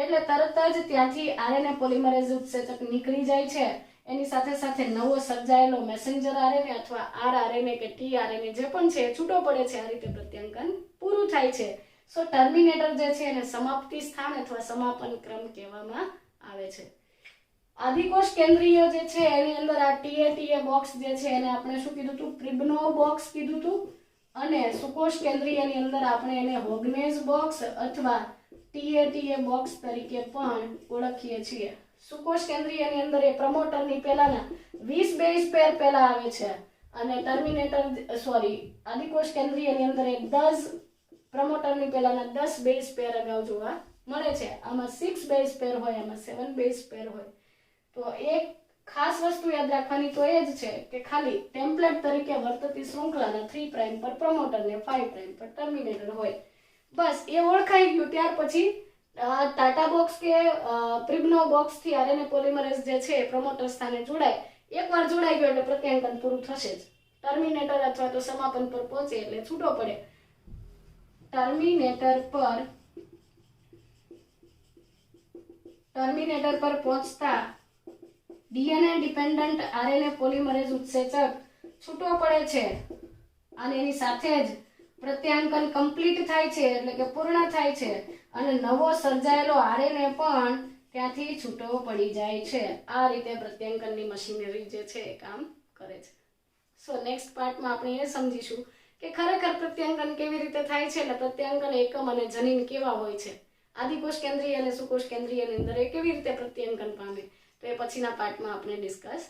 એટલે તરત જ ત્યાંથી RNA પોલિમરેઝ ઉત્સેચક નીકળી જાય છે. એની સાથે સાથે નવો સર્જાયેલો મેસેન્જર RNA અથવા rRNA કે tRNA જે પણ છે છૂટો પડે છે. આ રીતે પ્રત્યાંકન પૂરું થાય છે. સો ટર્મિનેટર જે છે એને સમાપ્તિ સ્થાન અથવા સમાપન ક્રમ કહેવામાં આવે છે. આદિકોષ કેન્દ્રીય જે છે એની અંદર આ TA TA બોક્સ જે છે એને આપણે શું કીધું હતું? પ્રિબનોવ બોક્સ કીધું હતું. અને સુકોષ કેન્દ્રીયની અંદર આપણે એને હોગનેસ બોક્સ અથવા TA TA બોક્સ તરીકે પણ ઓળખીએ છીએ. સુકોષ કેન્દ્રીયની અંદર એ પ્રમોટરની પહેલાના 20 બેઝ પેર પહેલા આવે છે અને આદિકોષ કેન્દ્રીયની અંદર એ 10 પ્રમોટરની પહેલાના 10 બેઝ પેર અગાઉ જોવા મળે છે. આમાં 6 બેઝ પેર હોય, આમાં 7 બેઝ પેર હોય. તો એક ખાસ વસ્તુ યાદ રાખવાની તો એ જ છે કે ખાલી ટેમ્પલેટ તરીકે વર્તતી શૃંખલાના 3 પ્રાઇમ પર પ્રમોટર ને 5 પ્રાઇમ પર ટર્મિનેટર હોય. બસ એ ઓળખાઈ ગયું. ત્યાર પછી ટાટા બોક્સ કે પ્રિબનોવ બોક્સ થી RNA પોલિમરેઝ જે છે પ્રમોટર સ્થાને જોડાય. એકવાર જોડાઈ ગયો એટલે પ્રત્યાંકન પૂરું થશે જ. ટર્મિનેટર અથવા તો સમાપન પર પહોંચે એટલે છૂટો પડે. ટર્મિનેટર પર પહોંચતા DNA ડિપેન્ડન્ટ RNA પોલિમરેઝ ઉત્સેચક છૂટો પડે છે અને એની સાથે જ પ્રત્યાંકન કમ્પ્લીટ થાય છે એટલે કે પૂર્ણ થાય છે અને નવો સર્જાયેલો RNA પણ ત્યાંથી છૂટો પડી જાય છે. આ રીતે પ્રત્યાંકનની મશીનરી જે છે એ કામ કરે છે. સો નેક્સ્ટ પાર્ટમાં આપણે એ સમજીશું કે ખરેખર પ્રત્યાંકન કેવી રીતે થાય છે અને પ્રત્યાંકન એકમ અને જનીન કેવા હોય છે. આદિકોષ કેન્દ્રીય અને સુકોષ કેન્દ્રીયની અંદર એ કેવી રીતે પ્રત્યાંકન પામે, તો એ પછીના પાર્ટમાં આપણે ડિસ્કસ